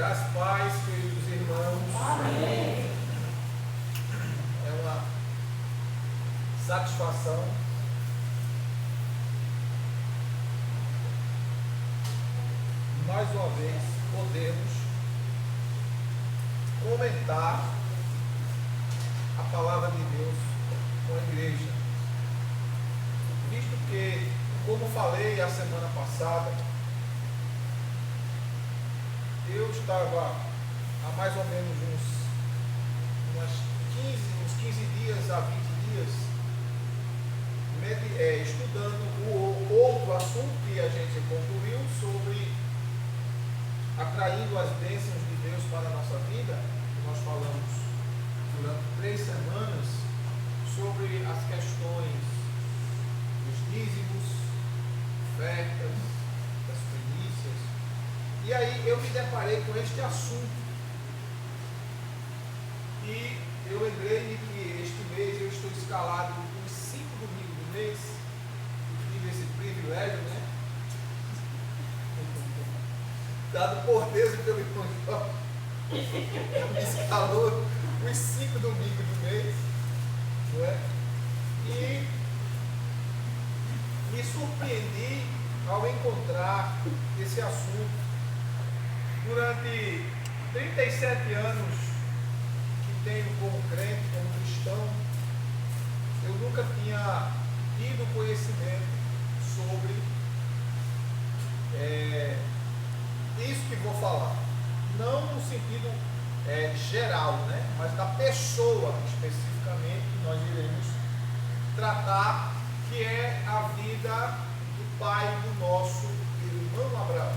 Graças e paz, queridos irmãos. Amém. É uma satisfação mais uma vez podermos comentar a palavra de Deus com a igreja. Visto que, como falei a semana passada, eu estava há mais ou menos uns 15 dias a 20 dias estudando o outro assunto que a gente concluiu sobre atraindo as bênçãos de Deus para a nossa vida. Nós falamos durante 3 semanas sobre as questões dos dízimos, ofertas, das primícias. E aí eu me deparei com este assunto. E eu lembrei-me que este mês eu estou escalado nos 5 domingos do mês. Tive esse privilégio, né? Dado por Deus e pelo irmão Jó. Me escalou os 5 domingos do mês. Não é? E me surpreendi ao encontrar esse assunto. Durante 37 anos que tenho como crente, como cristão, eu nunca tinha tido conhecimento sobre isso que vou falar. Não no sentido geral, né? Mas da pessoa especificamente que nós iremos tratar, que é a vida do pai do nosso irmão Abraão.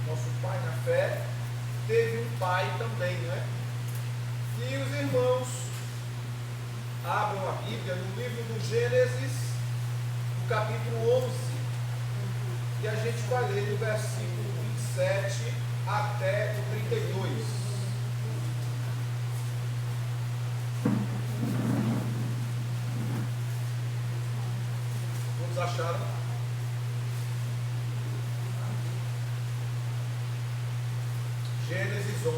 Nosso pai na fé teve um pai também, né? E os irmãos abram a Bíblia no livro do Gênesis, no capítulo 11, e a gente vai ler do versículo 27 até o 32. Todos acharam? Gênesis 11,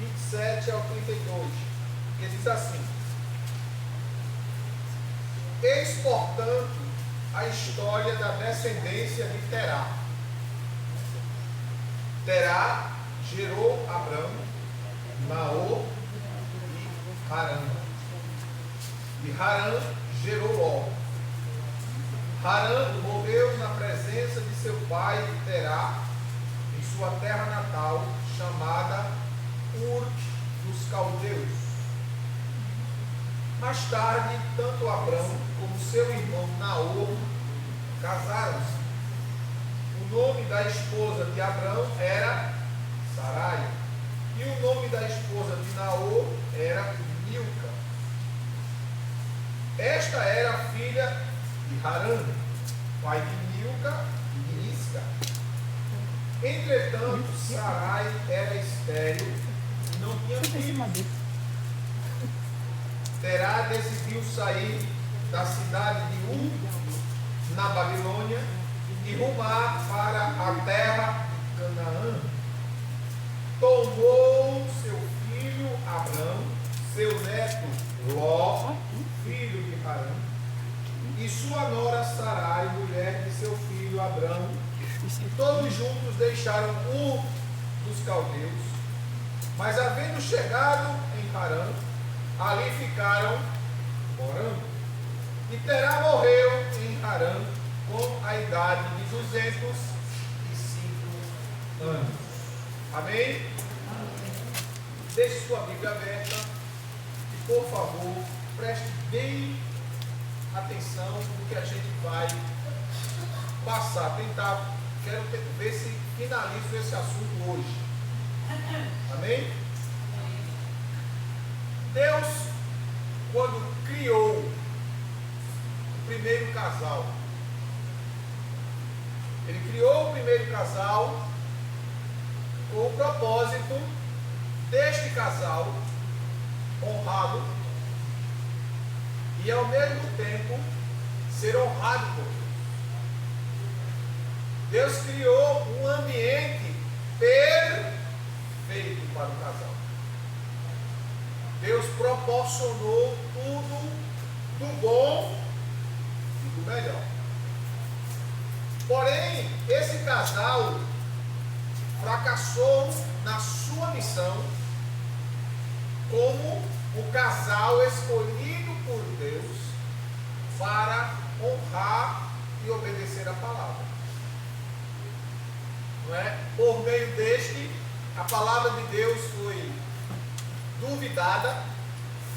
27 ao 32, que diz assim: Eis, portanto, a história da descendência de Terá. Terá gerou Abrão, Naor e Harã. E Harã gerou Ló. Harã morreu na presença de seu pai Terá, em sua terra natal, chamada Ur dos Caldeus. Mais tarde, tanto Abrão como seu irmão Naor casaram-se. O nome da esposa de Abrão era Sarai, e o nome da esposa de Naor era Milca. Esta era a filha de Harã, pai de Milca e Isca. Entretanto, Sarai era estéril e não tinha filhos. Terá decidiu sair da cidade de Ur, na Babilônia, e rumar para a terra de Canaã. Tomou seu filho Abrão, seu neto Ló, filho de Harã, e sua nora Sarai, mulher de seu filho Abrão, e todos juntos deixaram Ur dos Caldeus. Mas havendo chegado em Harã, ali ficaram morando. E Terá morreu em Harã com a idade de 205 anos. Amém? Deixe sua Bíblia aberta e, por favor, preste bem atenção no que a gente vai passar. Quero ver se finalizo esse assunto hoje. Amém? Deus, quando criou o primeiro casal, Ele criou o primeiro casal com o propósito deste casal honrado e ao mesmo tempo ser honrado por Deus. Deus criou um ambiente perfeito para o casal. Deus proporcionou tudo do bom e do melhor. Porém, esse casal fracassou na sua missão como o casal escolhido por Deus para honrar e obedecer a palavra. Não é? Por meio deste, a palavra de Deus foi duvidada,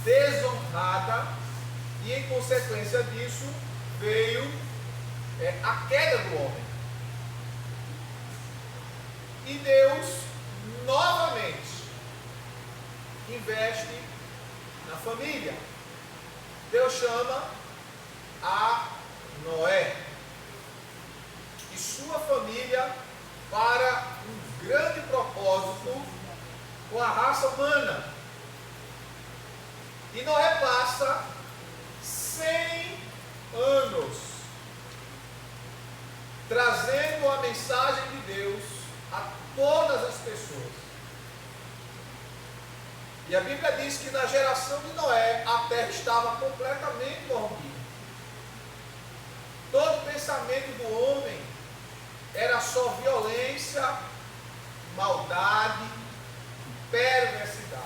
desonrada, e em consequência disso veio a queda do homem. E Deus novamente investe na família. Deus chama a Noé e sua família para um grande propósito com a raça humana. E Noé passa 100 anos trazendo a mensagem de Deus a todas as pessoas. E a Bíblia diz que na geração de Noé a terra estava completamente corrompida. Todo pensamento do homem era só violência, maldade, perversidade.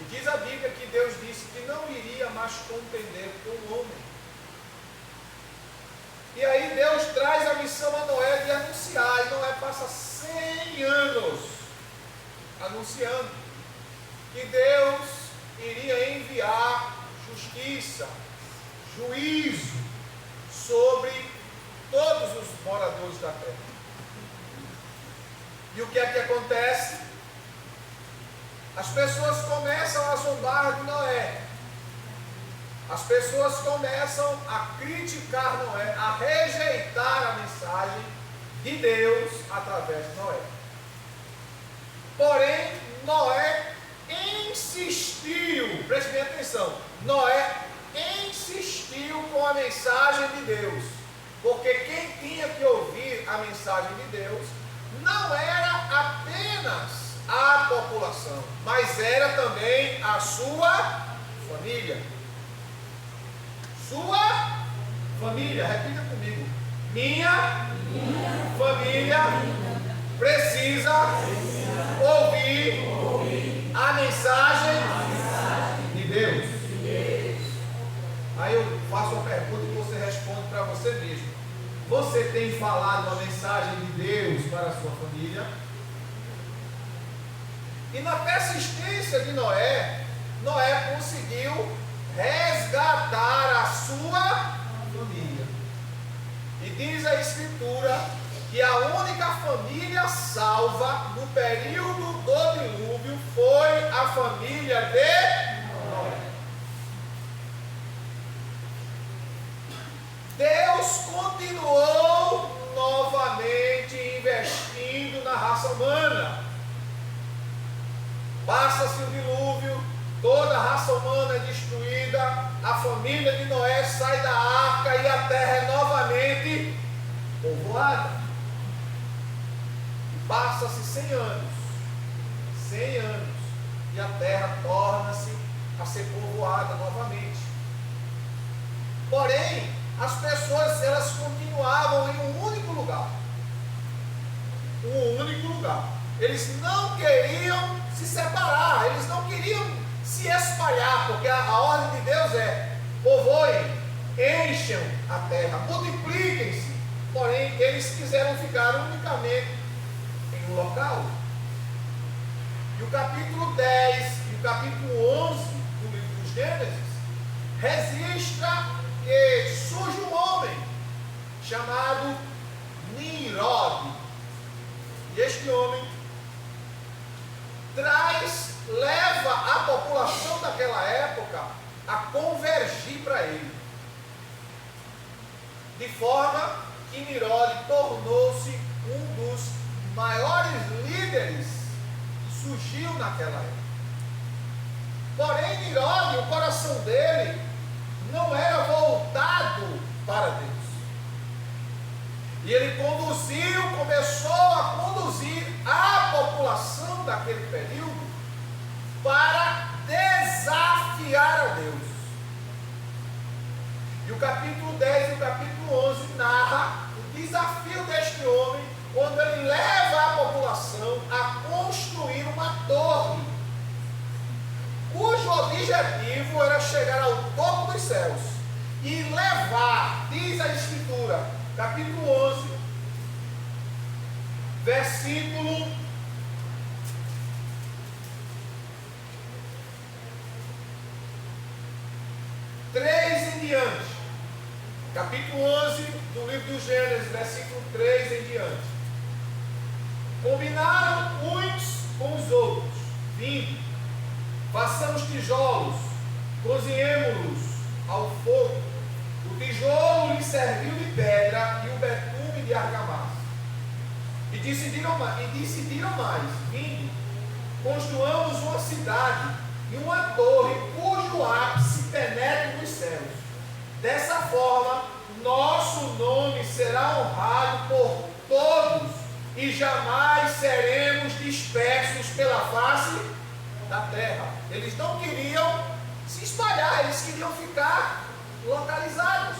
E diz a Bíblia que Deus disse que não iria mais contender com o homem. E aí Deus traz a missão a Noé de anunciar, e Noé passa 100 anos anunciando que Deus iria enviar justiça, juízo sobre todos os moradores da terra. E o que é que acontece? As pessoas começam a zombar de Noé. As pessoas começam a criticar Noé, a rejeitar a mensagem de Deus através de Noé. Porém, Noé insistiu, preste bem atenção, Noé insistiu com a mensagem de Deus, porque quem tinha que ouvir a mensagem de Deus não era apenas a população, mas era também a sua família. Sua família, repita comigo. Minha família precisa ouvir a mensagem de Deus. Aí eu faço uma pergunta e você responde para você mesmo. Você tem falado a mensagem de Deus para a sua família? E na persistência de Noé, Noé conseguiu resgatar a sua família. E diz a Escritura que a única família salva no período do dilúvio foi a família de Noé. Deus continuou novamente investindo na raça humana. Passa-se o dilúvio, toda a raça humana é destruída, a família de Noé sai da arca e a terra é novamente povoada. Passa-se 100 anos, e a terra torna-se a ser povoada novamente. Porém, as pessoas elas continuavam em um único lugar. Eles não queriam se separar, eles não queriam se espalhar, porque a ordem de Deus é: povoem, encham a terra, multipliquem-se. Porém, eles quiseram ficar unicamente em um local. E o capítulo 10 e o capítulo 11 do livro dos Gênesis registra que surge um homem chamado Nimrod. E este homem leva a população daquela época a convergir para ele. De forma que Nimrod tornou-se um dos maiores líderes que surgiu naquela época. Porém, Nimrod, o coração dele não era voltado para Deus. E ele começou a conduzir a população daquele período para desafiar a Deus. E o capítulo 10 e o capítulo 11 narra o desafio deste homem, quando ele leva a população a construir uma torre, cujo objetivo era chegar ao topo dos céus e levar, diz a Escritura, capítulo 11, versículo 3 em diante. Capítulo 11 do livro do Gênesis, versículo 3 em diante. Combinaram uns com os outros, vindo, façamos tijolos, cozinhemos-los ao fogo. O tijolo lhe serviu de pedra e o betume de argamassa. E decidiram mais, vindo, construamos uma cidade e uma torre cujo ápice penetre nos céus. Dessa forma, nosso nome será honrado por todos e jamais seremos dispersos pela face da terra. Eles não queriam se espalhar, eles queriam ficar localizados.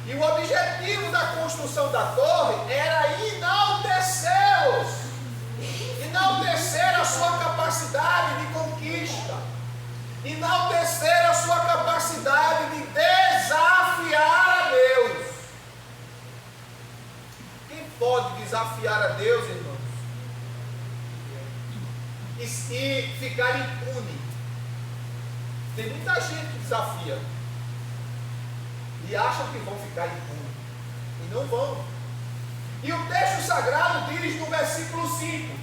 E o objetivo da construção da torre era enaltecê-los, enaltecer a sua capacidade de conquista, enaltecer a sua capacidade de desafiar a Deus. Quem pode desafiar a Deus, irmãos? E ficar impune? Tem muita gente que desafia e acham que vão ficar impunes, e não vão. E o texto sagrado diz no versículo 5: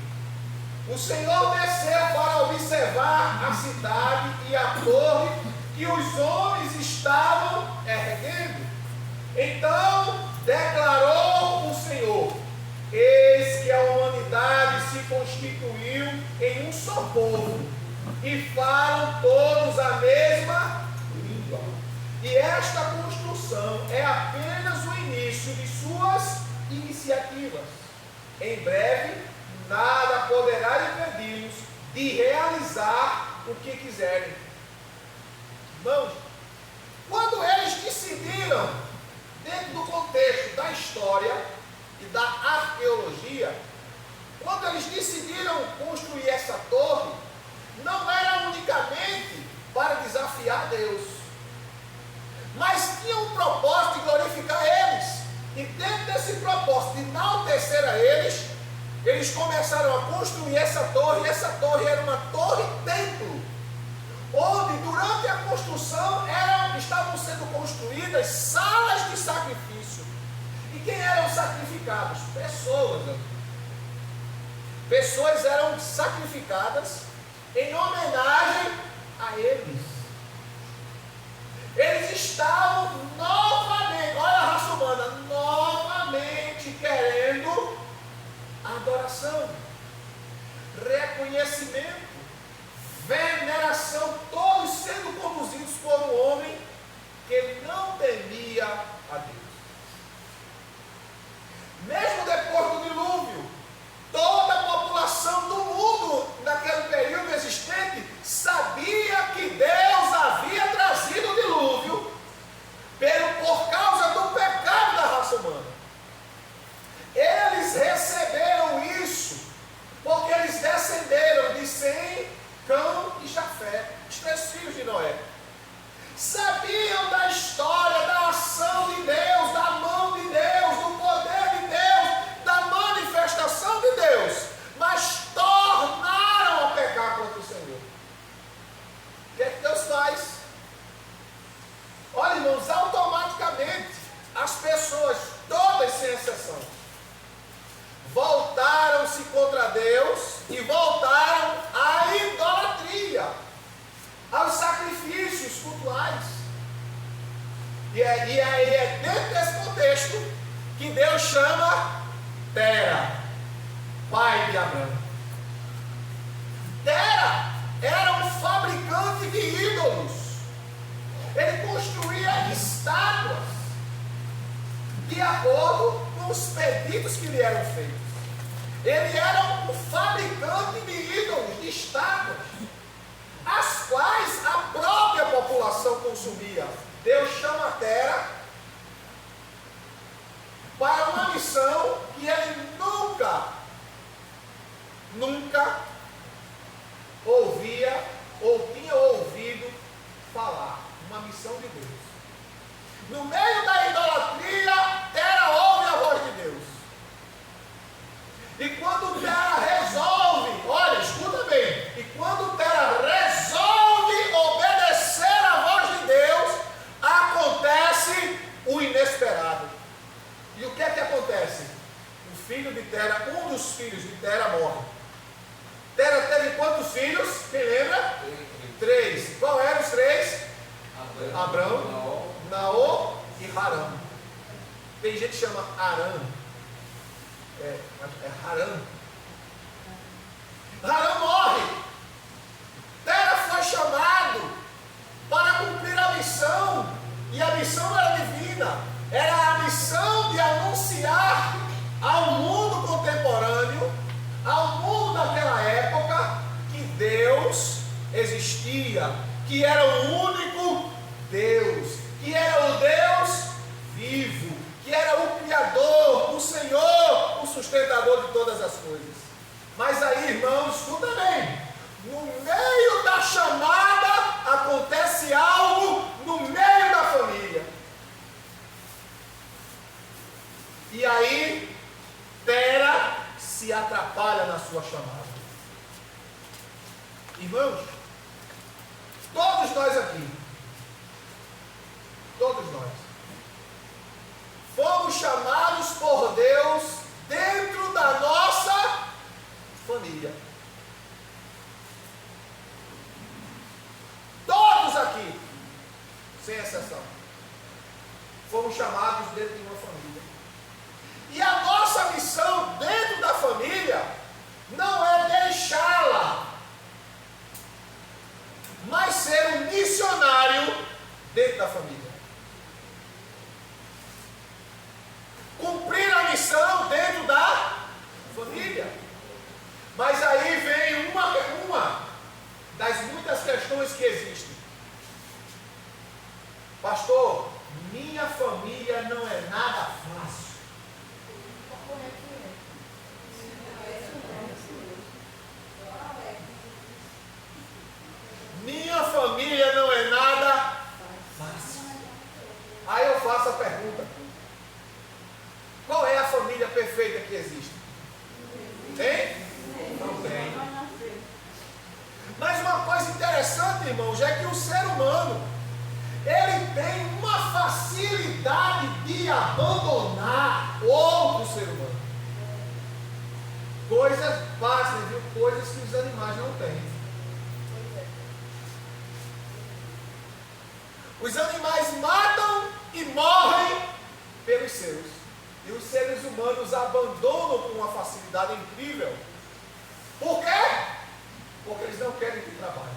o Senhor desceu para observar a cidade e a torre que os homens estavam erguendo. Então declarou o Senhor: eis que a humanidade se constituiu em um só povo, e falam todos a mesma língua. E esta construção é apenas o início de suas iniciativas. Em breve, nada poderá impedi-los de realizar o que quiserem. Irmãos, quando eles decidiram, dentro do contexto da história e da arqueologia, quando eles decidiram construir essa torre, não era unicamente para desafiar Deus, mas tinha um propósito de glorificar eles. E dentro desse propósito de enaltecer a eles, eles começaram a construir essa torre. E essa torre era uma torre-templo, onde durante a construção estavam sendo construídas salas de sacrifício. E quem eram sacrificados? Pessoas. Pessoas eram sacrificadas em homenagem a eles. Eles estavam novamente, olha a raça humana, novamente querendo adoração, reconhecimento, veneração, todos sendo conduzidos por um homem que não temia a Deus. Mesmo depois do dilúvio, toda a população do mundo naquele período existente sabia que Deus havia trazido o dilúvio por causa do pecado da raça humana. Eles receberam isso porque eles descenderam de Sem, Cão e Jafé, os 3 filhos de Noé. Sabiam da história, da ação de Deus, da mão de Deus, do poder de Deus, da manifestação de Deus, mas tornaram a pecar contra o Senhor. O que é que Deus faz? Olha, irmãos, automaticamente as pessoas, todas sem exceção, voltaram-se contra Deus e voltaram à idolatria, aos sacrifícios cultuais. E é dentro desse contexto que Deus chama Tera, pai de Abraão. Tera era um fabricante de ídolos. Ele construía estátuas. de acordo com os pedidos que lhe eram feitos. Ele era um fabricante de ídolos, de estátuas, as quais a própria população consumia. Deus chama Tera para uma missão que ele nunca ouvia ou tinha ouvido falar. Uma missão de Deus. No meio da idolatria, Tera ouve a voz de Deus. E quando Tera resolve, olha, escuta bem, e quando Tera resolve obedecer a voz de Deus, acontece o inesperado. E o que é que acontece? O filho de Tera, um dos filhos de Tera morre. Tera teve quantos filhos? Quem lembra? 3. Qual eram os 3? Abrão, Naor e Harã. Tem gente que chama Arã. É Harã. Harã morre. Tera foi chamado para cumprir a missão. E a missão era divina. Era a missão de anunciar ao mundo contemporâneo, ao mundo daquela época, que Deus existia, que era o único Deus, que era o Deus vivo, que era o Criador, o Senhor, o sustentador de todas as coisas. Mas aí, irmãos, escuta bem, no meio da chamada acontece algo no meio da família. E aí, Tera se atrapalha na sua chamada. Irmãos, todos nós aqui, fomos chamados por Deus dentro da nossa família. Todos aqui, sem exceção, fomos chamados dentro de uma família. E a nossa missão dentro da família não é deixá-la, mas ser um missionário dentro da família. Cumprir a missão dentro da família. Mas aí vem uma das muitas questões que existem. Pastor, minha família não é nada fácil. Minha família não é nada fácil. Aí eu faço a pergunta: qual é a família perfeita que existe? Tem? Não tem. Mas uma coisa interessante, irmãos, é que o ser humano, ele tem uma facilidade de abandonar outro ser humano. Coisas básicas, viu? Coisas que os animais não têm. Os animais matam e morrem pelos seus. E os seres humanos abandonam com uma facilidade incrível. Por quê? Porque eles não querem ter trabalho.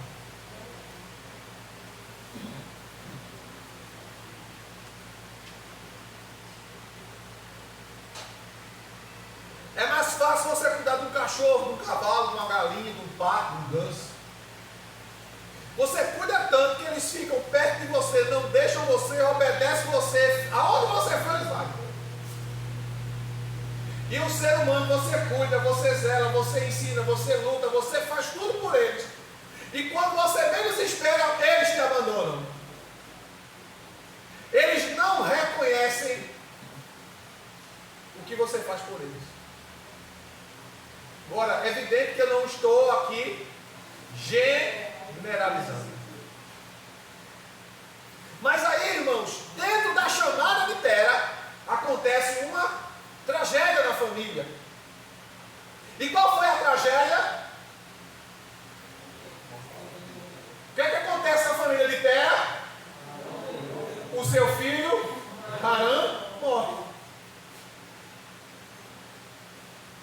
É mais fácil você cuidar de um cachorro, de um cavalo, de uma galinha, de um pato, de um ganso. Você cuida tanto que eles ficam perto de você, não deixam você, obedecem você. Aonde você for, eles vão. E o ser humano, você cuida, você zela, você ensina, você luta, você faz tudo por eles. E quando você menos espera, eles te abandonam. Eles não reconhecem o que você faz por eles. Agora, é evidente que eu não estou aqui generalizando. Mas aí, irmãos, dentro da chamada de Tera, acontece uma tragédia na família. E qual foi a tragédia? O que é que acontece na família de Tera? O seu filho, Harã, morre.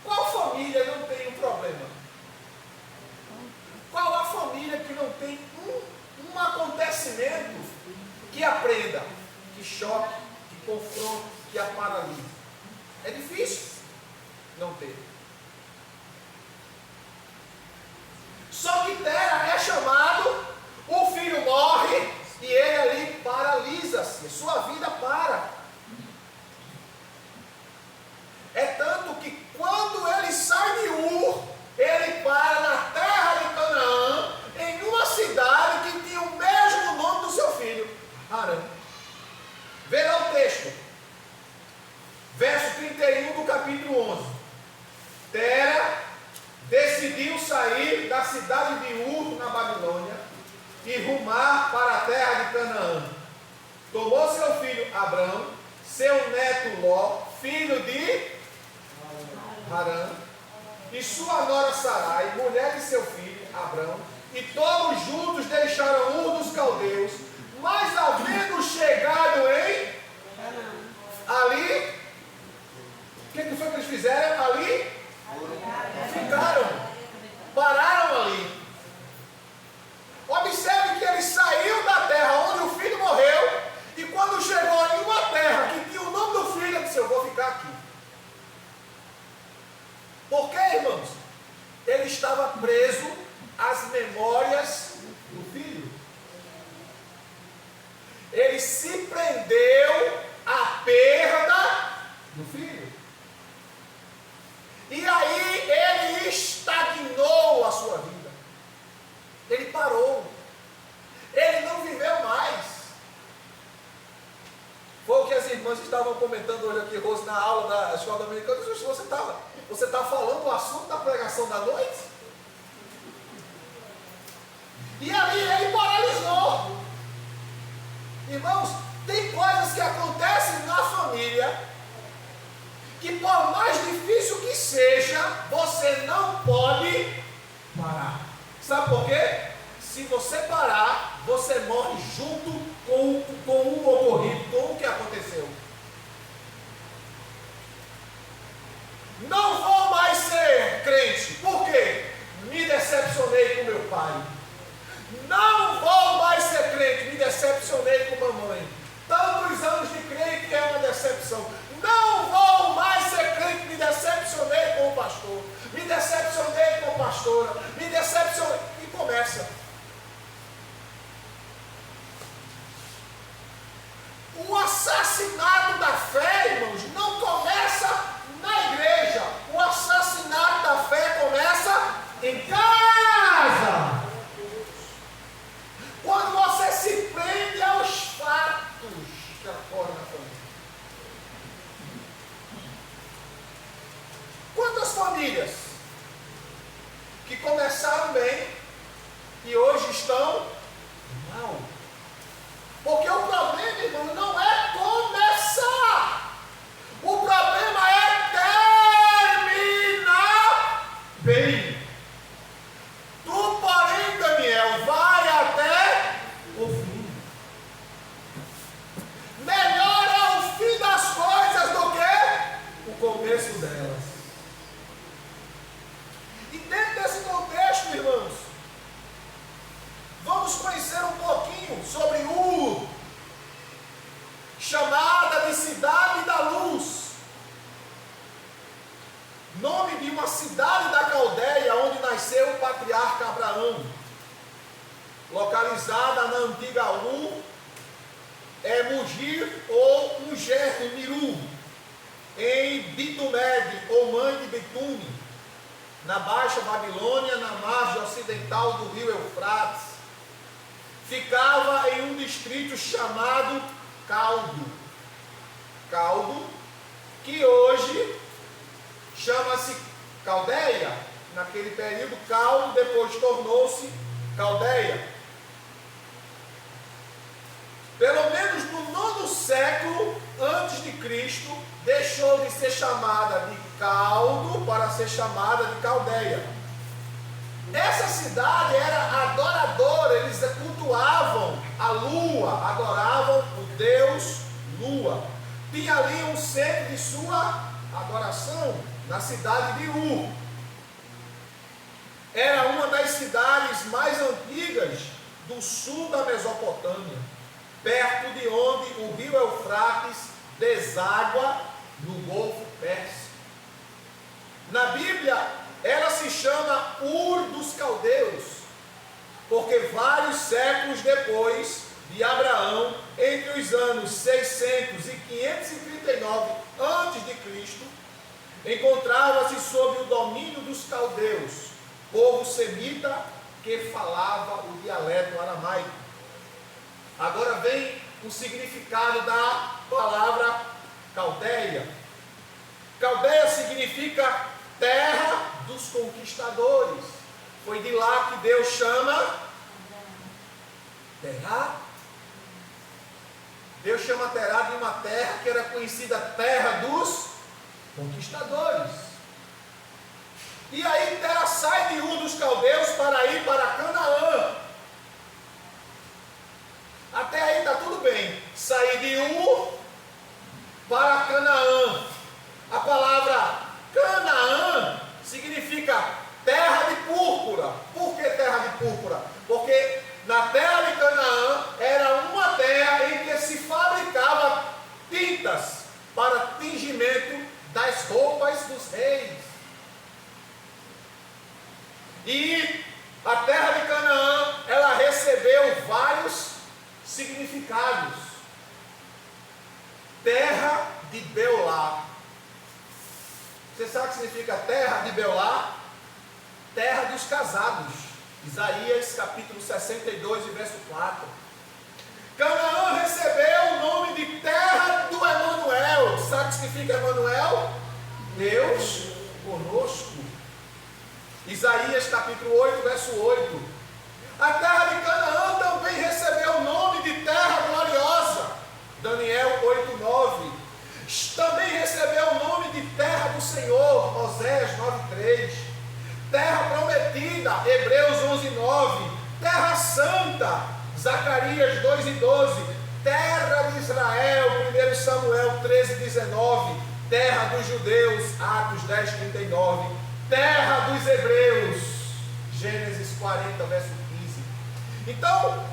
Qual família não tem um problema? Qual a família que não tem um acontecimento que aprenda, que choque, que confronte, que a paralisa. É difícil não ter. Só que Tera é chamado, o filho morre e ele ali paralisa-se, sua vida para. É tanto que quando ele sai de Ur, ele para na terra de Canaã, em uma cidade que tinha o mesmo nome do seu filho, Harã. Verá o texto, verso 31 do capítulo 11. Tera decidiu sair da cidade de Ur, na Babilônia, e rumar para a terra de Canaã. Tomou seu filho Abrão, seu neto Ló, filho de Harã, e sua nora Sarai, mulher de seu filho Abrão, e todos juntos deixaram Ur dos caldeus, mas havendo chegado em ali, o que foi que eles fizeram ali? Ficaram, pararam ali. Observe que ele saiu da terra onde o filho morreu, e quando chegou em uma terra que tinha o nome do filho, ele disse: eu vou ficar aqui. Por quê, irmãos? Ele estava preso às memórias do filho. Ele se prendeu à perda do filho. E aí ele estagnou a sua vida. Ele parou. Ele não viveu mais. Foi o que as irmãs estavam comentando hoje aqui, Rose, na aula da escola dominicana. Você está falando o assunto da pregação da noite? E ali ele paralisou. Irmãos, tem coisas que acontecem na família que, por mais difícil que seja, você não pode parar. Sabe por quê? Se você parar, você morre junto com o ocorrido, com o que aconteceu. Não vou mais ser crente. Por quê? Me decepcionei com meu pai. Não vou mais ser crente. Me decepcionei com mamãe. Tantos anos de crente é uma decepção. Não vou mais ser crente. Me decepcionei com o pastor. Me decepcionei com a pastora. Me decepcionei. E começa. O assassinato da fé, irmãos, não começa na igreja. O assassinato da fé começa em casa. Quando você se prende aos fatos que ocorrem na família. Quantas famílias que começaram bem e hoje estão mal? Porque o problema, irmão, não é começar. O problema é terminar bem. Tu, porém, Daniel, vai até o fim. Melhor é o fim das coisas do que o começo delas. E dentro desse contexto, irmãos, vamos conhecer um pouquinho sobre Ur, chamada de Cidade da Luz, nome de uma cidade da Caldeia, onde nasceu o patriarca Abraão, localizada na antiga Ur, Mugir ou Muger, Miru, em Bitumed, ou mãe de Bitume, na Baixa Babilônia, na margem ocidental do rio Eufrates. Ficava em um distrito chamado Caldo. Caldo, que hoje chama-se Caldeia. Naquele período, Caldo depois tornou-se Caldeia. Pelo menos no 9º século antes de Cristo, deixou de ser chamada de Caldo para ser chamada de Caldeia. Essa cidade era adoradora, eles cultuavam a lua, adoravam o deus lua. Tinha ali um centro de sua adoração, na cidade de Ur. Era uma das cidades mais antigas do sul da Mesopotâmia, perto de onde o rio Eufrates deságua no Golfo Pérsico. Na Bíblia, ela se chama Ur dos Caldeus, porque vários séculos depois de Abraão, entre os anos 600 e 539 a.C., encontrava-se sob o domínio dos caldeus, povo semita que falava o dialeto aramaico. Agora vem o significado da palavra Caldeia. Caldeia significa terra dos conquistadores. Foi de lá que Deus chama Terá. Deus chama Terá de uma terra que era conhecida terra dos conquistadores. E aí Terá sai de Ur dos Caldeus para ir para Canaã. Até aí está tudo bem. Sair de Ur para Canaã. A palavra Canaã significa terra de púrpura. Por que terra de púrpura? Porque na terra de Canaã era uma terra em que se fabricava tintas para tingimento das roupas dos reis. E a terra de Canaã, ela recebeu vários significados. Terra de Beolá. Você sabe o que significa terra de Beolá? Terra dos casados. Isaías capítulo 62, verso 4. Canaã recebeu o nome de terra do Emanuel. Sabe o que significa Emanuel? Deus conosco. Isaías capítulo 8, verso 8. A terra de Canaã também recebeu o nome de terra gloriosa. Daniel 8, 9. Também recebeu o nome de terra do Senhor. Oséias 9, 3. Terra prometida. Hebreus 11, 9. Terra santa. Zacarias 2 e 12. Terra de Israel. 1 Samuel 13, 19. Terra dos judeus. Atos 10, 39. Terra dos hebreus. Gênesis 40, verso 15. Então,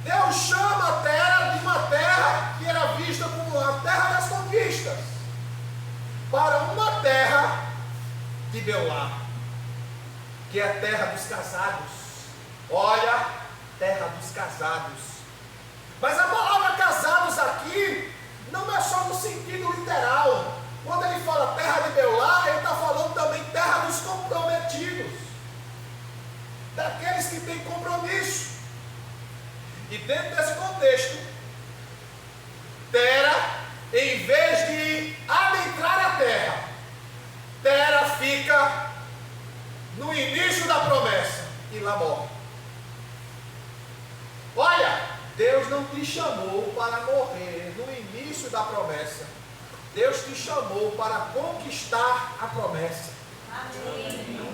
Deus chama a terra de uma terra que era vista como a terra das conquistas, para uma terra de Beolá, que é a terra dos casados. Olha, terra dos casados. Mas a palavra casados aqui não é só no sentido literal. Quando ele fala terra de Beolá, ele está falando também terra dos comprometidos, daqueles que têm compromisso. E dentro desse contexto, Tera, em vez de adentrar a terra, Tera fica no início da promessa e lá morre. Olha, Deus não te chamou para morrer no início da promessa. Deus te chamou para conquistar a promessa. Amém.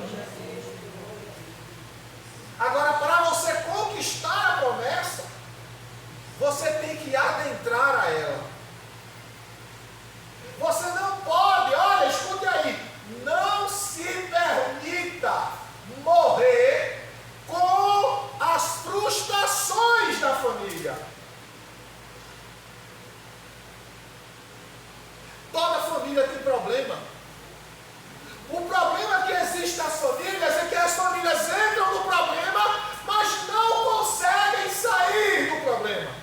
Agora, para você conquistar a promessa, você tem que adentrar a ela. Você não pode, olha, escute aí, não se permita morrer com as frustrações da família. Toda família tem problema. O problema que existe nas famílias é que as famílias entram no problema, mas não conseguem sair do problema.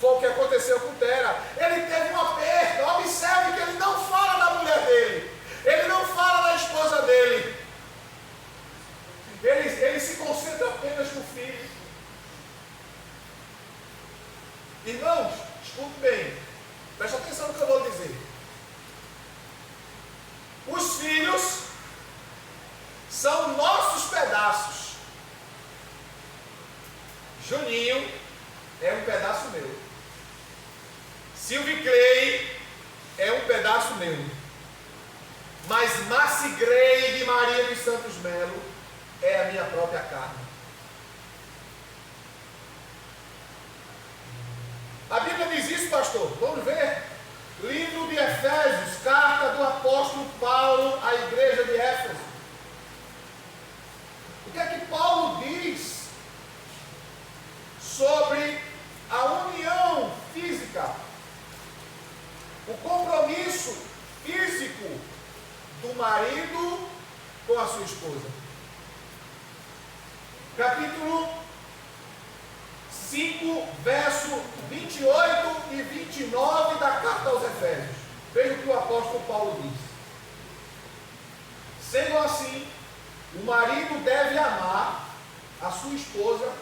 Foi o que aconteceu com Tera. Ele teve uma perda. Observe que ele não fala da mulher dele. Ele não fala da esposa dele. Ele se concentra apenas no filho. Irmãos, escute bem. Presta atenção no que eu vou dizer. Os filhos são nossos pedaços. Juninho é um pedaço meu. Silvio Clay é um pedaço meu. Mas Marci Grey de Maria dos Santos Melo é a minha própria carne. A Bíblia diz isso, pastor. Vamos ver? Livro de Efésios, carta do apóstolo Paulo à igreja de Éfeso. O que é que Paulo diz sobre a união física físico do marido com a sua esposa. Capítulo 5, verso 28 e 29 da carta aos Efésios. Veja o que o apóstolo Paulo diz. Sendo assim, o marido deve amar a sua esposa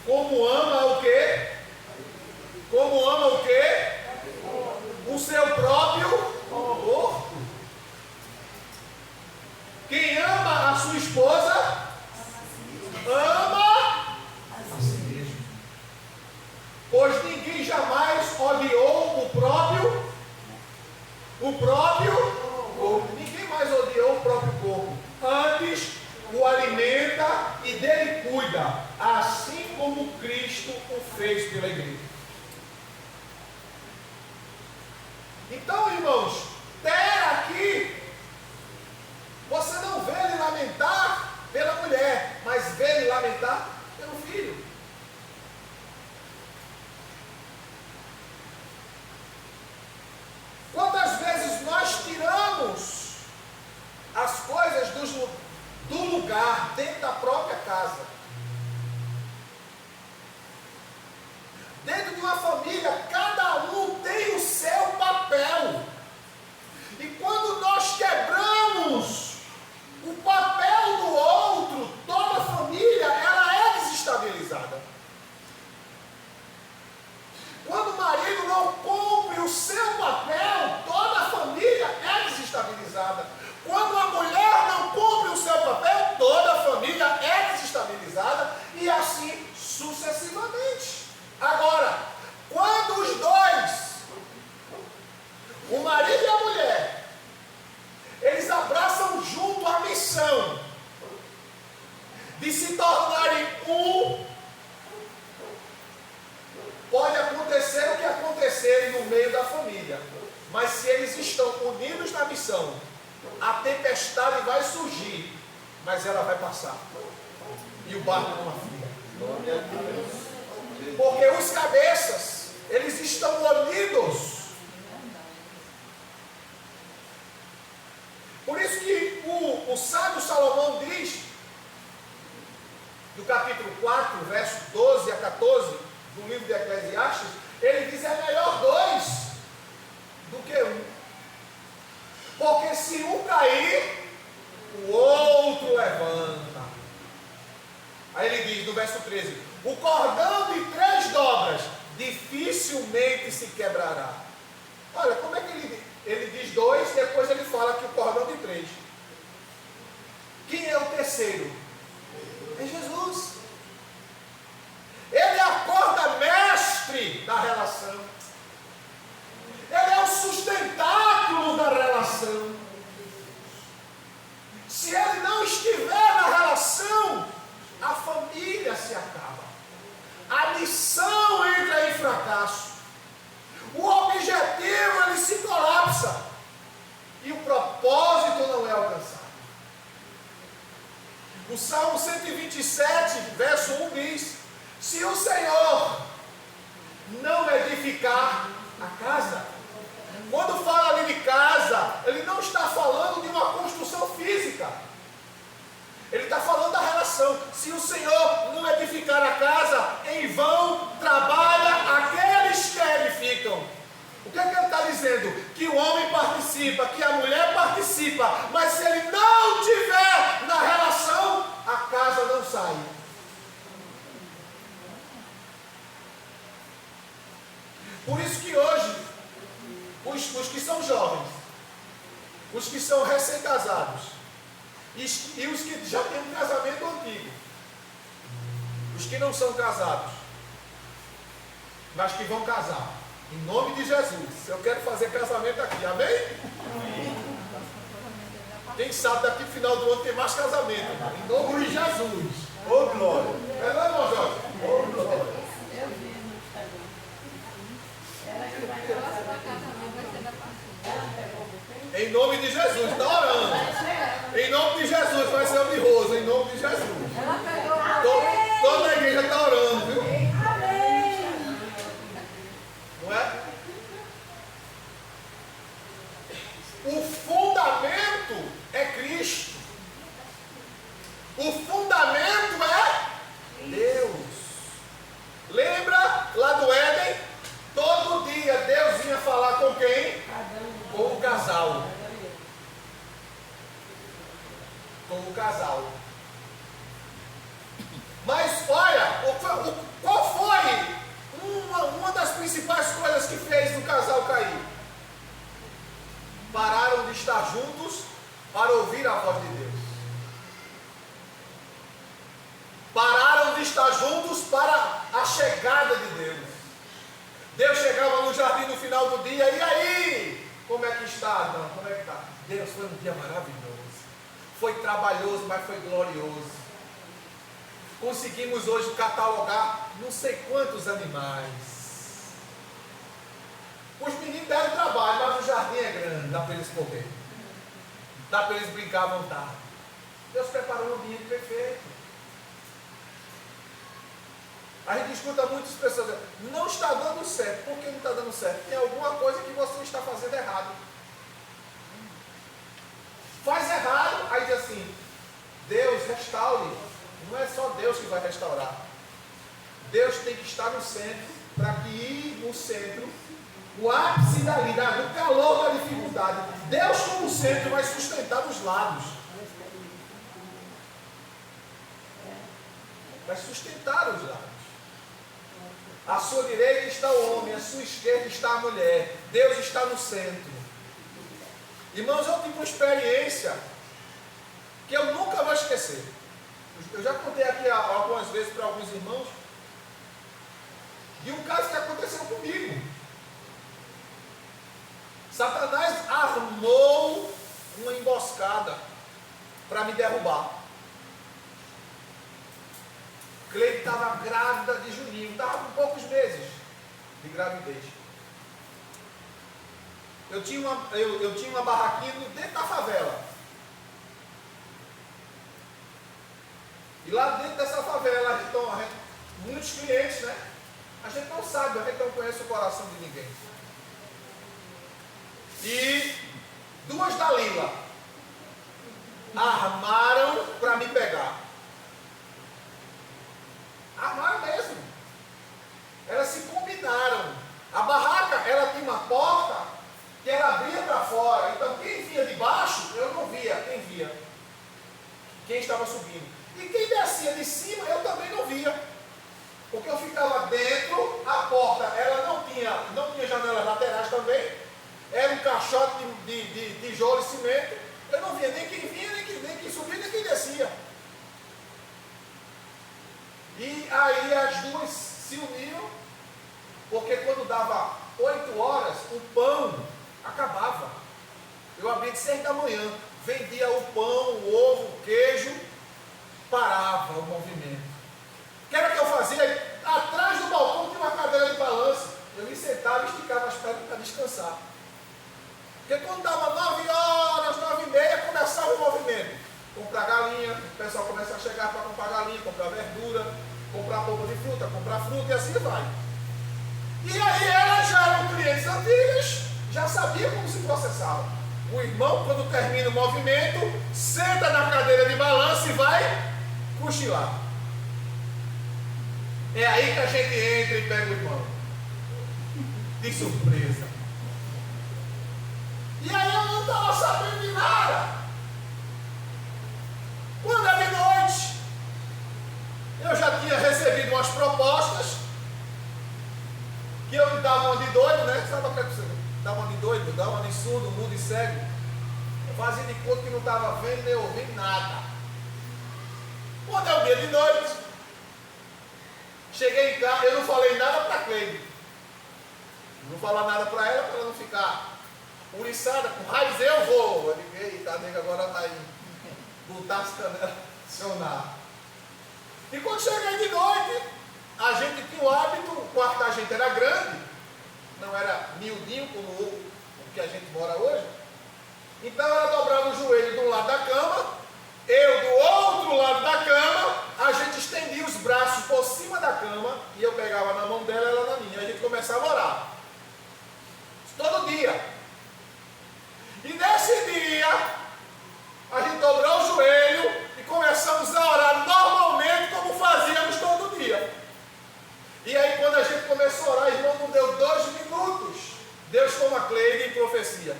como ama o quê? Como ama o quê? O seu próprio corpo. Quem ama a sua esposa, ama a si mesmo. Pois ninguém jamais odiou o próprio corpo. Ninguém mais odiou o próprio corpo. Antes o alimenta e dele cuida, assim como Cristo o fez pela igreja. Então, irmãos, Tera aqui, você não vê ele lamentar pela mulher, mas vê ele lamentar pelo filho. Quantas vezes nós tiramos as coisas do lugar dentro da própria casa? Dentro de uma família, cada um tem o seu papel. E quando nós quebramos o papel do outro, toda a família ela é desestabilizada. Quando o marido não cumpre o seu papel, toda a família é desestabilizada. Quando a mulher não cumpre o seu papel, toda a família é desestabilizada e assim sucessivamente. Agora, quando os dois, o marido e a mulher, eles abraçam junto a missão de se tornarem um, pode acontecer o que acontecer no meio da família, mas se eles estão unidos na missão, a tempestade vai surgir, mas ela vai passar e o barco não afunda. Porque os cabeças, eles estão unidos. Por isso que o sábio Salomão diz, do capítulo 4, verso 12 a 14, do livro de Eclesiastes, ele diz: é melhor dois do que um. Porque se um cair, o outro levanta. Aí ele diz, no verso 13: o cordão de 3 dobras dificilmente se quebrará. Olha, como é que ele diz 2, depois ele fala que o cordão de 3. Quem é o terceiro? É Jesus. Ele é a corda mestre da relação. Ele é o sustentáculo da relação. Se ele não estiver na relação, a família se acaba. A missão entra em fracasso. O objetivo ele se colapsa. E o propósito não é alcançado. O Salmo 127, verso 1 diz: se o Senhor não edificar a casa. Quando fala ali de casa, ele não está falando de uma construção física. Ele está falando da relação. Se o Senhor não edificar a casa, em vão trabalha aqueles que edificam. O que é que ele está dizendo? Que o homem participa, que a mulher participa, mas se ele não tiver na relação, a casa não sai. Por isso que hoje, os que são jovens, os que são recém-casados, e os que já têm um casamento antigo, os que não são casados, mas que vão casar, em nome de Jesus. Eu quero fazer casamento aqui, amém? Quem sabe daqui no final do ano tem mais casamento, em nome de Jesus. Ô glória! É não, irmão Jorge? Ô glória! Em nome de Jesus, está orando. Em nome de Jesus, vai ser honroso, em nome de Jesus. Toda a igreja está orando, viu? Não é? O fundamento é Cristo. O fundamento é Deus. Lembra lá do Éden? Todo dia Deus vinha falar com quem? Com o casal. Com o casal. Mas olha, qual foi uma das principais coisas que fez o casal cair? Pararam de estar juntos para ouvir a voz de Deus. Pararam de estar juntos para a chegada de Deus. Deus chegava no jardim no final do dia, e aí? Como é que está, Adão? Como é que está? Deus, foi um dia maravilhoso. Foi trabalhoso, mas foi glorioso. Conseguimos hoje catalogar não sei quantos animais. Os meninos deram trabalho, mas o jardim é grande, dá para eles correr. Dá para eles brincar à vontade. Deus preparou um ambiente perfeito. A gente escuta muitas pessoas dizendo, não está dando certo. Por que não está dando certo? Tem alguma coisa que você está fazendo errado. Faz errado, aí diz assim, Deus restaure. Não é só Deus que vai restaurar. Deus tem que estar no centro, para que no centro, o ápice do calor da dificuldade, Deus como centro vai sustentar os lados. Vai sustentar os lados. À sua direita está o homem, à sua esquerda está a mulher. Deus está no centro. Irmãos, eu tive uma experiência que eu nunca vou esquecer. Eu já contei aqui algumas vezes para alguns irmãos de um caso que aconteceu comigo. Satanás armou uma emboscada para me derrubar. Cleide estava grávida de Juninho, estava com poucos meses de gravidez. Eu tinha uma barraquinha dentro da favela. E lá dentro dessa favela, muitos clientes, né? A gente não sabe, a gente não conhece o coração de ninguém. E duas Dalila armaram para me pegar. Armaram mesmo. Elas se combinaram. A barraca, ela tinha uma porta que ela abria para fora. Então quem vinha de baixo, eu não via. Quem via? Quem estava subindo. E quem descia de cima, eu também não via. Porque eu ficava dentro, a porta, ela não tinha janelas laterais também. Era um caixote de tijolo e cimento. Eu não via nem quem vinha, nem quem subia, nem quem descia. E aí as duas se uniram, porque quando dava 8 horas, o pão acabava. Eu abria de 6 da manhã, vendia o pão, o ovo, o queijo, parava o movimento. O que era que eu fazia? Atrás do balcão tinha uma cadeira de balanço. Eu me sentava e esticava as pernas para descansar. Porque quando dava 9 horas, 9h30, começava o movimento. Comprar galinha, o pessoal começa a chegar para comprar galinha, comprar verdura, comprar polpa de fruta, comprar fruta e assim vai. E aí elas já eram clientes antigas, já sabiam como se processava. O irmão, quando termina o movimento, senta na cadeira de balanço e vai cochilar. É aí que a gente entra e pega o irmão. De surpresa. E aí eu não estava sabendo de nada. Quando é de noite, eu já tinha recebido umas propostas que eu me dava uma de doido, né? Sabe o que é que você dá uma de doido, dá uma de surdo, mudo e cego? Eu fazia de conta que não estava vendo nem ouvindo nada. Quando é o dia de noite, cheguei em casa, eu não falei nada para a Cleide. Não falar nada para ela não ficar uriçada, com raiz eu vou. Eu liguei, tá, nega, agora vai botar as canelas, funcionar. E quando cheguei de noite, a gente tinha o hábito, o quarto da gente era grande, não era miudinho como o que a gente mora hoje. Então ela dobrava o joelho de um lado da cama, eu do outro lado da cama, a gente estendia os braços por cima da cama e eu pegava na mão dela, ela na minha. A gente começava a orar. Todo dia. E nesse profecia.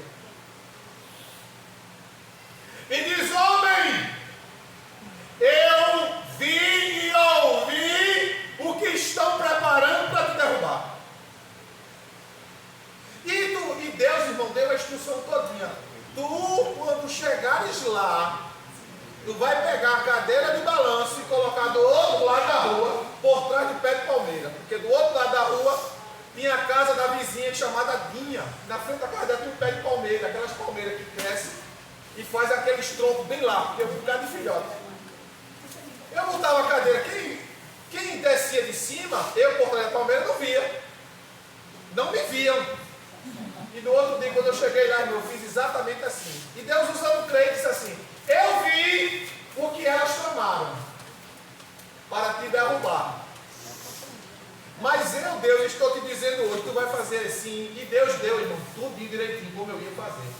E diz: homem, eu vi e ouvi o que estão preparando para te derrubar. E Deus, irmão, deu a instrução todinha. Tu, quando chegares lá, tu vai pegar a cadeira de balanço e colocar do outro lado da rua, por trás de pé de palmeira. Porque do outro lado da rua tinha a casa da vizinha chamada Dinha. Na frente da casa dela tinha um pé de palmeira, aquelas palmeiras que crescem e faz aqueles troncos bem lá, porque eu fui ficar de filhote. Eu botava a cadeira, quem descia de cima, eu por trás da palmeira não via. Não me viam. E no outro dia, quando eu cheguei lá, eu fiz exatamente assim. E Deus, usando o crente, disse assim: eu vi o que elas tramaram para te derrubar. Mas eu, Deus, estou te dizendo hoje, tu vai fazer assim. E Deus deu, irmão, tudo direitinho como eu ia fazer.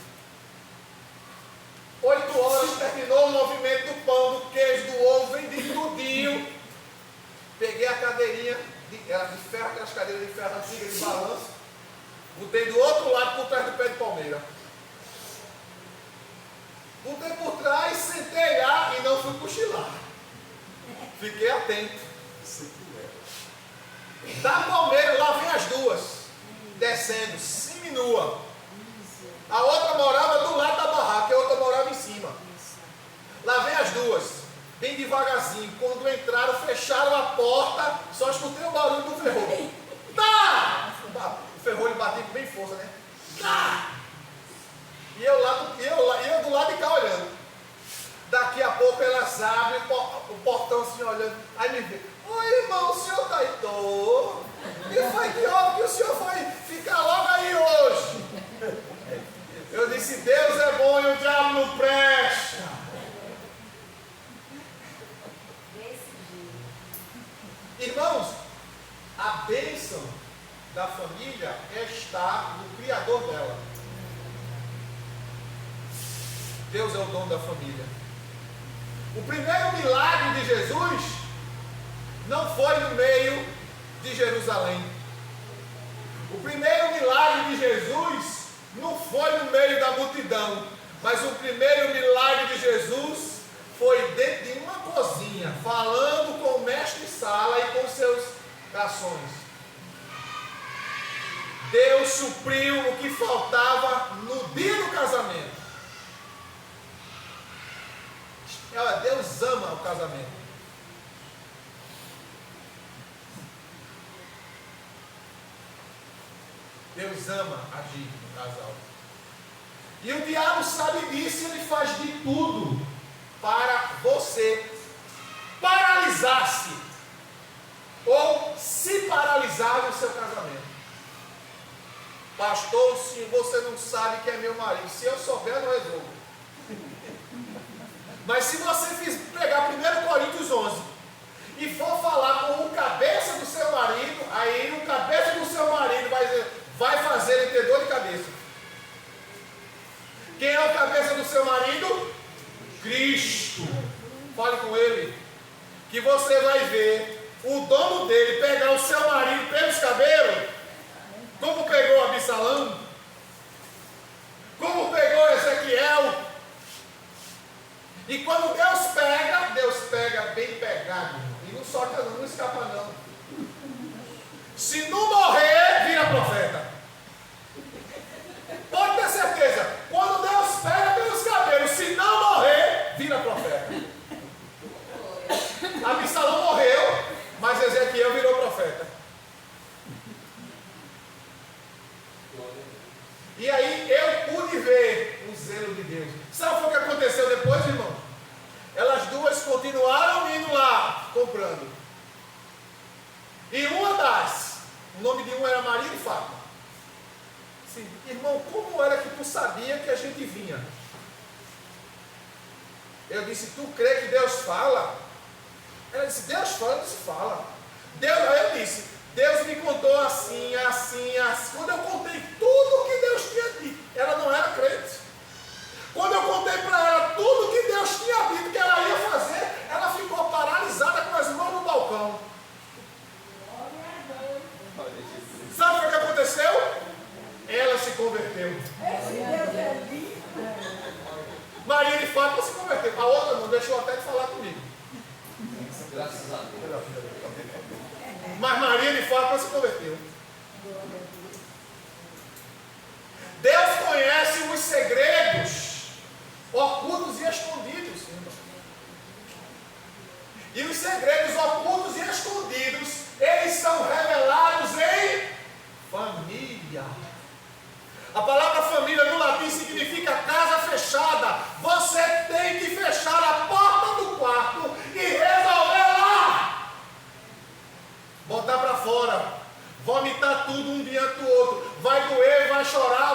8 horas, terminou o movimento do pão, do queijo, do ovo, vendi tudinho. Peguei a cadeirinha, era de ferro, aquelas cadeiras de ferro antigas de balanço. Botei do outro lado, por trás do pé de palmeira. Botei por trás, sentei lá e não fui cochilar. Fiquei atento. Da palmeira, lá vem as duas, descendo, seminua. A outra morava do lado da barraca, a outra morava em cima. Lá vem as duas, bem devagarzinho. Quando entraram, fecharam a porta, só escutei o barulho do ferrolho. Tá! O ferrolho bateu com bem força, né? Tá! E eu do lado de cá olhando. Daqui a pouco elas abrem o portão assim olhando. Aí me vê: oi, irmão, o senhor tá aí? Tô. E foi que hora que o senhor foi ficar logo aí hoje? Eu disse: Deus é bom e o diabo não presta. Irmãos, a bênção da família está no Criador dela. Deus é o dono da família. O primeiro milagre de Jesus não foi no meio de Jerusalém. O primeiro milagre de Jesus não foi no meio da multidão, mas o primeiro milagre de Jesus foi dentro de uma cozinha, falando com o mestre Sala e com seus garçons. Deus supriu o que faltava no dia do casamento. Deus ama o casamento. Deus ama agir no casal. E o diabo sabe disso, ele faz de tudo para você paralisar-se ou se paralisar no seu casamento. Pastor, se você não sabe que é meu marido, se eu souber, eu não resolvo. Mas se você pegar 1 Coríntios 11 e for falar com o cabeça do seu marido, aí o cabeça do seu marido vai fazer ele ter dor de cabeça. Quem é o cabeça do seu marido? Cristo. Fale com ele, que você vai ver o dono dele pegar o seu marido pelos cabelos, como pegou Absalão, como pegou Ezequiel. E quando Deus pega bem pegado, e não solta não, não escapa não. Se não morrer, vira profeta. Pode ter certeza, quando Deus pega pelos cabelos, se não morrer, vira profeta. Absalão morreu, mas Ezequiel virou profeta. E aí eu pude ver o zelo de Deus. Sabe o que aconteceu depois, irmão? Elas duas continuaram indo lá, comprando. E o nome de uma era Maria e Fátima. Sim, irmão, como era que tu sabia que a gente vinha? Eu disse: tu crê que Deus fala? Ela disse: Deus fala, eu disse: fala. Aí eu disse: Deus me contou assim, assim, assim. Quando eu contei tudo o que Deus tinha dito, ela não era crente. Quando eu contei para ela tudo o que Deus tinha dito que ela ia fazer, ela ficou paralisada com as mãos no balcão. Sabe o que aconteceu? Ela se converteu. Maria de Fátima se converteu. A outra não deixou até de falar comigo. Graças a Deus. Mas Maria de Fátima se converteu. Deus conhece os segredos ocultos e escondidos. E os segredos ocultos e escondidos, eles são revelados em família. A palavra família no latim significa casa fechada. Você tem que fechar a porta do quarto e resolver lá. Botar para fora. Vomitar tudo um diante do outro. Vai doer, vai chorar,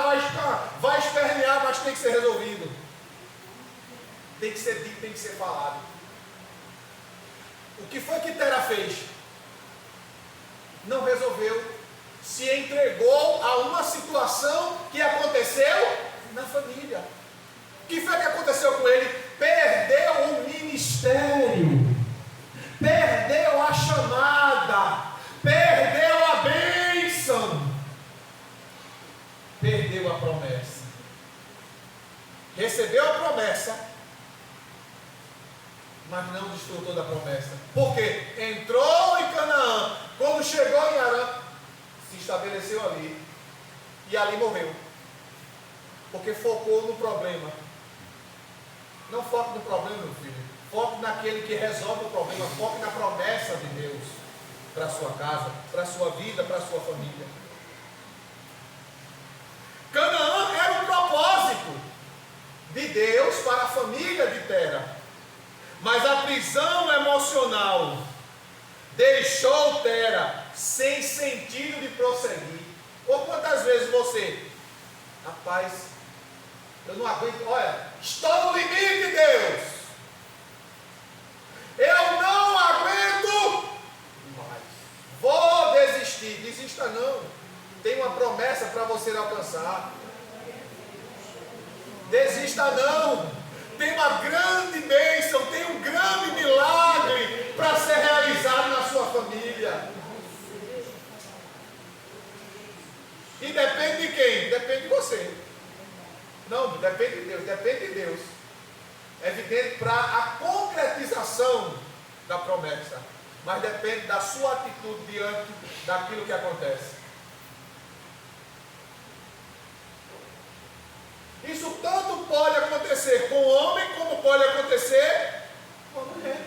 vai espernear, mas tem que ser resolvido. Tem que ser dito, tem que ser falado. O que foi que Tera fez? Não resolveu. Se entregou a uma situação que aconteceu na família. O que foi que aconteceu com ele? Perdeu o ministério. Perdeu a chamada. Perdeu a bênção. Perdeu a promessa. Recebeu a promessa, mas não desfrutou da promessa. Por quê? Entrou em Canaã. Quando chegou em Arã, se estabeleceu ali. E ali morreu. Porque focou no problema. Não foque no problema, meu filho. Foque naquele que resolve o problema. Foque na promessa de Deus. Para a sua casa, para a sua vida, para a sua família. Canaã era o propósito de Deus para a família de Tera. Mas a prisão emocional deixou Tera sem sentido de prosseguir. Ou quantas vezes você, rapaz, eu não aguento, olha, estou no limite, Deus. Eu não aguento mais. Vou desistir. Desista não. Tem uma promessa para você alcançar. Desista não. Tem uma grande bênção, tem um grande milagre para ser realizado na sua família. E depende de quem? Depende de você. Não, depende de Deus, depende de Deus. É evidente para a concretização da promessa. Mas depende da sua atitude diante daquilo que acontece. Isso tanto pode acontecer com o homem, como pode acontecer com a mulher.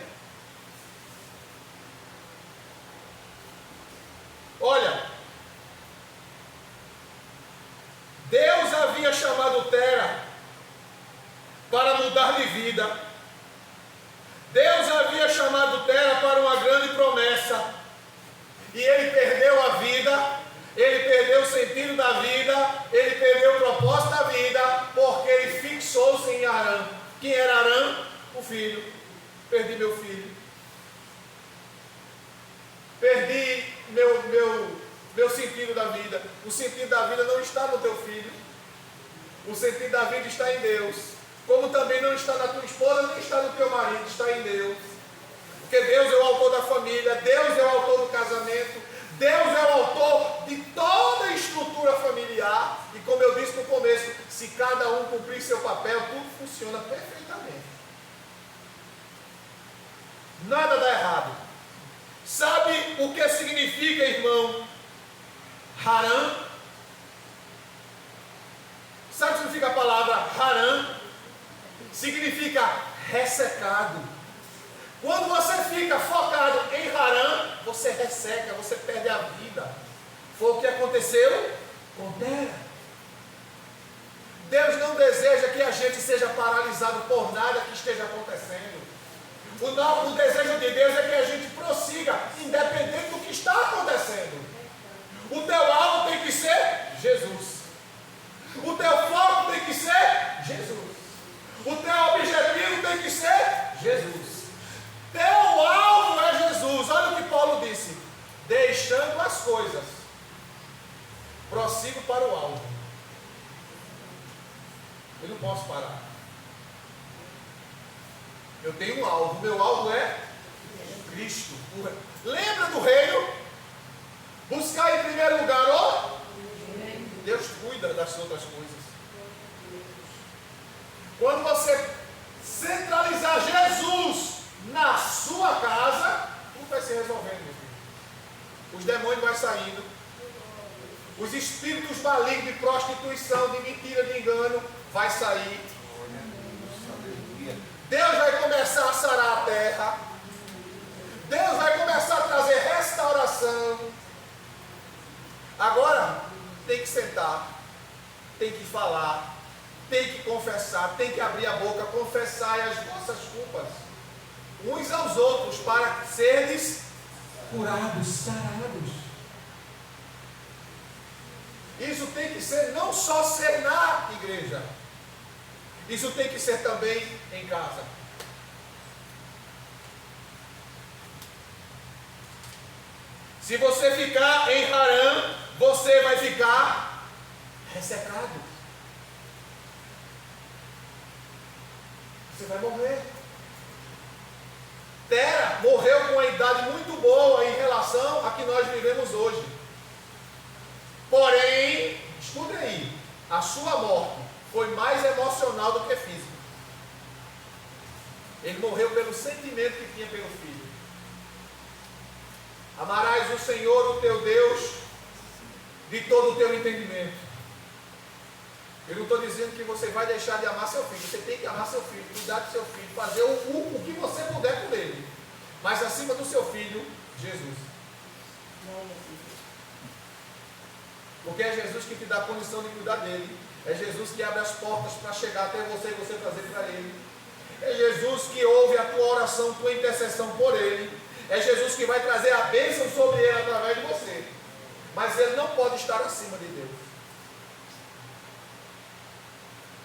Olha, Deus havia chamado Tera para mudar de vida. Deus havia chamado Tera para uma grande promessa. E ele perdeu a vida. Ele perdeu o sentido da vida, ele perdeu o propósito da vida, porque ele fixou-se em Arã. Quem era Arã? O filho. Perdi meu filho. Perdi meu sentido da vida. O sentido da vida não está no teu filho. O sentido da vida está em Deus. Como também não está na tua esposa, nem está no teu marido, está em Deus. Porque Deus é o autor da família, Deus é o autor do casamento. Deus é o autor de toda a estrutura familiar. E como eu disse no começo, se cada um cumprir seu papel, tudo funciona perfeitamente. Nada dá errado. Sabe o que significa, irmão, Harã? Sabe o que significa a palavra Harã? Significa ressecado. Quando você fica focado em Harã, você resseca, você perde a vida. Foi o que aconteceu com Tera. Deus não deseja que a gente seja paralisado por nada que esteja acontecendo. O desejo de Deus é que a gente prossiga, independente do que está acontecendo. O teu alvo tem que ser Jesus. O teu foco tem que ser Jesus. O teu objetivo tem que ser Jesus. Teu alvo é Jesus. Olha o que Paulo disse: deixando as coisas, prossigo para o alvo. Eu não posso parar. Eu tenho um alvo. Meu alvo é Cristo. Lembra do reino? Buscar em primeiro lugar o Deus cuida das outras coisas. Quando você centralizar Jesus na sua casa, tudo vai se resolvendo, meu filho. Os demônios vão saindo, os espíritos malignos de prostituição, de mentira, de engano, vai sair. Deus vai começar a sarar a terra. Deus vai começar a trazer restauração. Agora, tem que sentar, tem que falar, tem que confessar, tem que abrir a boca, confessar as vossas culpas uns aos outros, para seres curados, sarados. Isso tem que ser, não só ser na igreja, isso tem que ser também em casa. Se você ficar em Harã, você vai ficar ressecado. Você vai morrer. Tera morreu com uma idade muito boa em relação a que nós vivemos hoje. Porém, escuta aí, a sua morte foi mais emocional do que física. Ele morreu pelo sentimento que tinha pelo filho. Amarás o Senhor, o teu Deus, de todo o teu entendimento. Eu não estou dizendo que você vai deixar de amar seu filho. Você tem que amar seu filho, cuidar do seu filho, fazer o que você puder por ele. Mas acima do seu filho, Jesus. Porque é Jesus que te dá a condição de cuidar dele. É Jesus que abre as portas para chegar até você e você trazer para ele. É Jesus que ouve a tua oração, tua intercessão por ele. É Jesus que vai trazer a bênção sobre ele através de você. Mas ele não pode estar acima de Deus.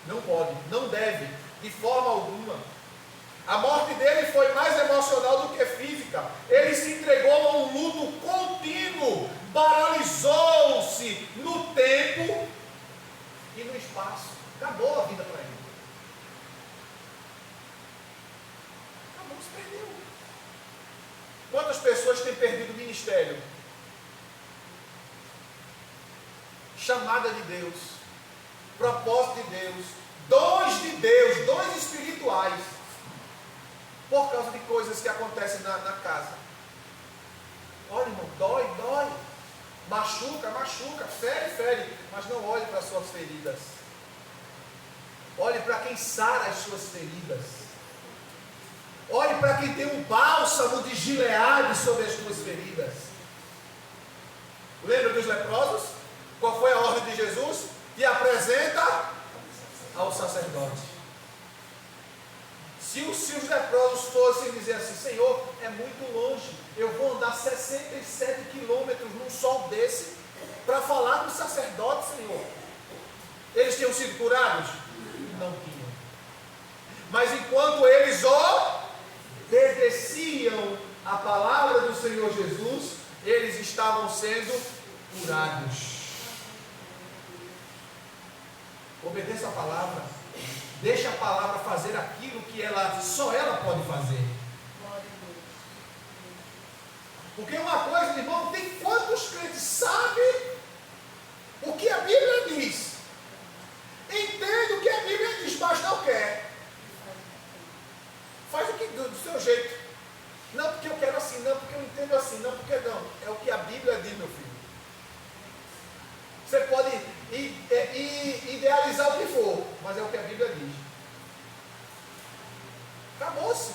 Não pode, não deve, de forma alguma. A morte dele foi mais emocional do que física. Ele se entregou a um luto contínuo, paralisou-se no tempo e no espaço. Acabou a vida para ele. Acabou, se perdeu. Quantas pessoas têm perdido o ministério? Chamada de Deus, propósito de Deus, dons de Deus, dons espirituais, por causa de coisas que acontecem na casa. Olha, irmão, dói, machuca, fere, mas não olhe para as suas feridas. Olhe para quem sara as suas feridas. Olhe para quem tem um bálsamo de Gileade sobre as tuas feridas. Lembra dos leprosos? Qual foi a ordem de Jesus? Te apresenta ao sacerdote. Se os leprosos fossem dizer assim: Senhor, é muito longe, eu vou andar 67 quilômetros num sol desse para falar com o sacerdote, Senhor. Eles tinham sido curados? Não tinham. Mas enquanto eles obedeciam a palavra do Senhor Jesus, eles estavam sendo curados. Obedeça a palavra. Deixa a palavra fazer aquilo que só ela pode fazer. Porque uma coisa, irmão, tem quantos crentes sabem o que a Bíblia diz? Entende o que a Bíblia diz, mas não quer. Faz o que do seu jeito. Não porque eu quero assim, não porque eu entendo assim, não porque não. É o que a Bíblia diz, meu filho. Você pode idealizar o que for, mas é o que a Bíblia diz. Acabou-se.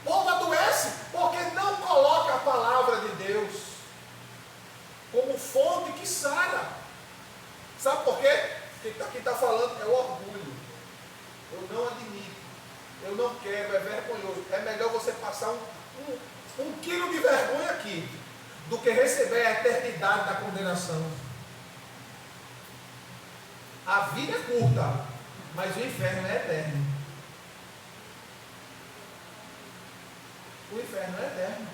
O povo adoece porque não coloca a palavra de Deus como fonte que sara. Sabe por quê? Quem está falando é o orgulho. Eu não admito, eu não quero, é vergonhoso. É melhor você passar um quilo de vergonha aqui do que receber a eternidade da condenação. A vida é curta, mas o inferno é eterno. O inferno é eterno.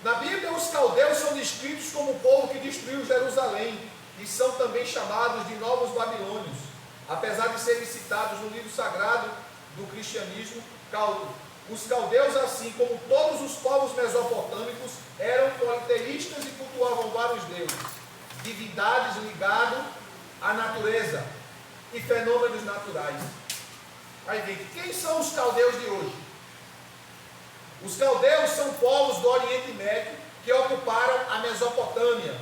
Na Bíblia, os caldeus são descritos como o povo que destruiu Jerusalém e são também chamados de novos babilônios, apesar de serem citados no livro sagrado do cristianismo. Os caldeus, assim como todos os povos mesopotâmicos, eram politeístas e cultuavam para os deuses, divindades ligadas à natureza e fenômenos naturais. Aí vem, quem são os caldeus de hoje? Os caldeus são povos do Oriente Médio que ocuparam a Mesopotâmia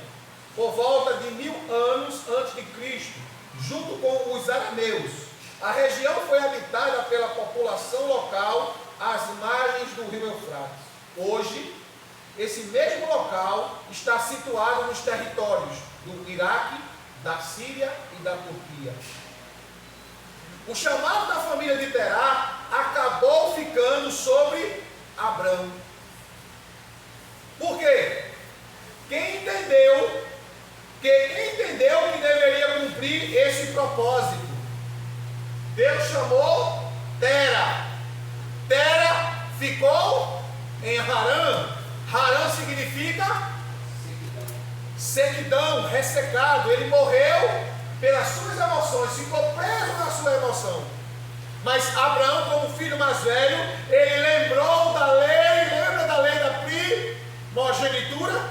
por volta de 1000 anos antes de Cristo, junto com os arameus. A região foi habitada pela população local às margens do rio Eufrates. Hoje, esse mesmo local está situado nos territórios do Iraque, da Síria e da Turquia. O chamado da família de Terá acabou ficando sobre Abrão. Por quê? Quem entendeu que deveria cumprir esse propósito? Deus chamou Tera. Tera ficou em Harã. Harã significa sequidão, ressecado. Ele morreu pelas suas emoções, ficou preso na sua emoção. Mas Abraão, como filho mais velho, ele lembrou da lei, lembra da lei da primogenitura?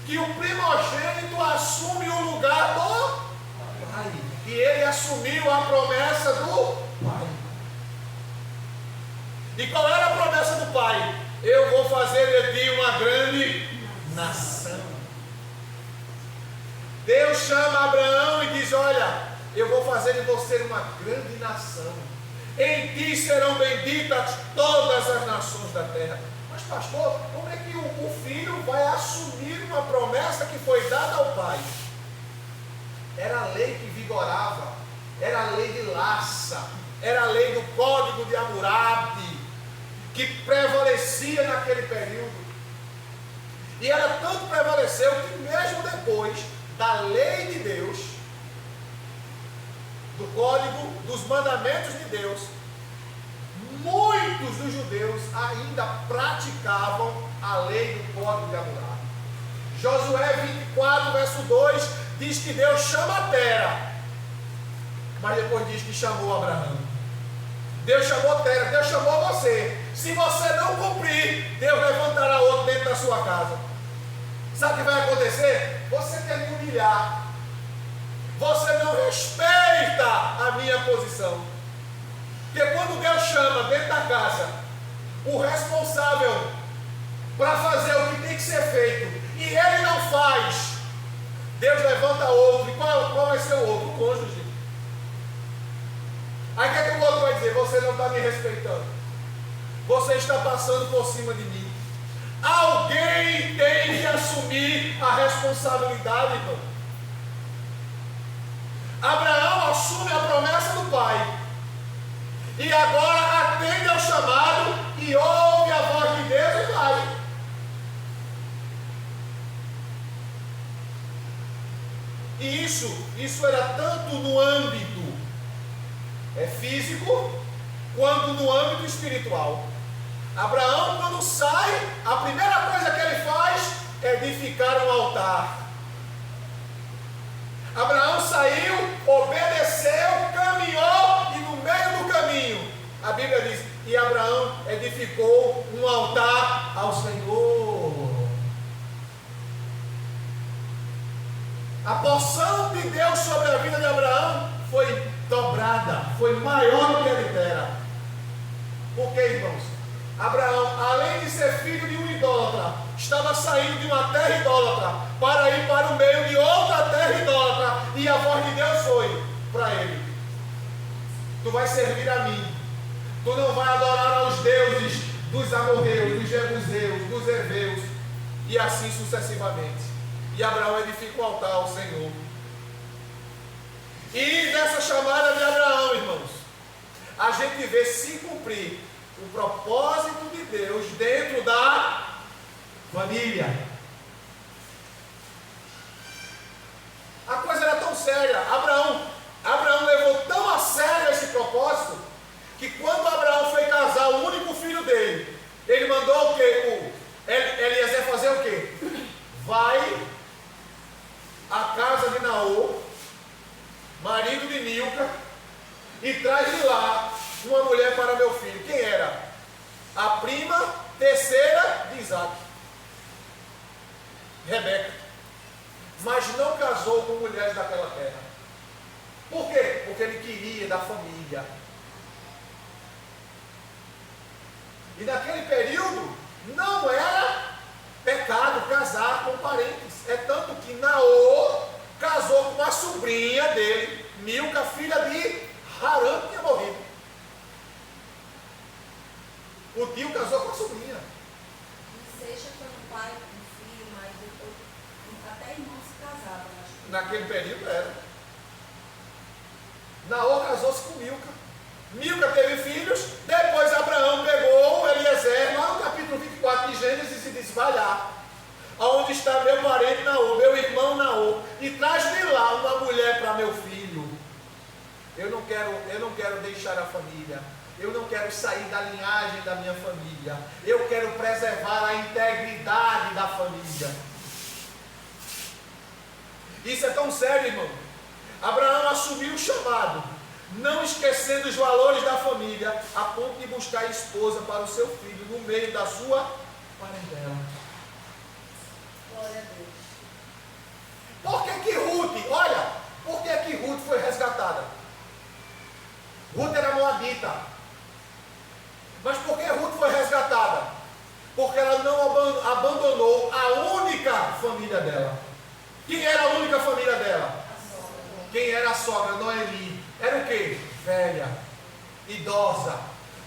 Que o primogênito assume o lugar do pai. E ele assumiu a promessa do pai. E qual era a promessa do pai? Eu vou fazer de ti uma grande nação. Deus chama Abraão e diz, olha, eu vou fazer de você uma grande nação. Em ti serão benditas todas as nações da terra. Mas pastor, como é que o filho vai assumir uma promessa que foi dada ao pai? Era a lei que vigorava, era a lei de Lassa, era a lei do Código de Hammurabi, que prevalecia naquele período. E ela tanto prevaleceu que mesmo depois da lei de Deus, do código, dos mandamentos de Deus, muitos dos judeus ainda praticavam a lei do Código de Hammurabi. Josué 24, verso 2, diz que Deus chama Tera, mas depois diz que chamou Abraão. Deus chamou Tera, Deus chamou você. Se você não cumprir, Deus levantará outro dentro da sua casa. Sabe o que vai acontecer? Você quer me humilhar. Você não respeita a minha posição. Porque quando Deus chama dentro da casa o responsável para fazer o que tem que ser feito e ele não faz, Deus levanta outro. E qual vai ser o outro? O cônjuge. Aí o que é que o outro vai dizer? Você não está me respeitando. Você está passando por cima de mim. Alguém tem que assumir a responsabilidade, irmão. Abraão assume a promessa do pai. E agora atende ao chamado e ouve a voz de Deus e vai. E isso era tanto no âmbito físico, quanto no âmbito espiritual. Abraão, quando sai, a primeira coisa que ele faz é edificar um altar. Abraão saiu, obedeceu, caminhou e no meio do caminho, a Bíblia diz, e Abraão edificou um altar ao Senhor. A porção de Deus sobre a vida de Abraão foi dobrada, foi maior do que a de Tera. Por quê, irmãos? Abraão, além de ser filho de um idólatra, estava saindo de uma terra idólatra para ir para o meio de outra terra idólatra, e a voz de Deus foi para ele: tu vais servir a mim, tu não vais adorar aos deuses dos amorreus, dos jebuseus, dos heveus, e assim sucessivamente. E Abraão edifica o altar ao Senhor. E nessa chamada de Abraão, irmãos, a gente vê se cumprir o propósito de Deus dentro da família. A coisa era tão séria. Abraão levou tão a sério esse propósito, que quando Abraão foi casar o único filho dele, ele mandou o quê? Eliezer fazer o quê? Vai à casa de Naor, marido de Milca, e traz de lá uma mulher para meu filho. Quem era? A prima terceira de Isaac, Rebeca. mas não casou com mulheres daquela terra. Por quê? Porque ele queria da família. E naquele período não era pecado casar com parentes. É tanto que Naor casou com a sobrinha dele, Milca, filha de Harã, que tinha morrido. O tio casou com a sobrinha. Seja pelo pai, com o filho, mas depois, até irmãos se casavam. Naquele período era. Naor casou-se com Milca. Milca teve filhos, depois Abraão pegou Eliezer, lá no capítulo 24 de Gênesis, e disse: vai lá, aonde está meu parente Naor, meu irmão Naor, e traz-me lá uma mulher para meu filho. Eu não quero deixar a família. Eu não quero sair da linhagem da minha família. Eu quero preservar a integridade da família. Isso é tão sério, irmão. Abraão assumiu o chamado, não esquecendo os valores da família, a ponto de buscar esposa para o seu filho no meio da sua parentela. Glória a Deus. Por que Ruth, olha, por que Ruth foi resgatada? Ruth era moabita. Mas por que Ruth foi resgatada? Porque ela não abandonou a única família dela. Quem era a única família dela? Quem era a sogra? Noemi. Era o quê? Velha, idosa.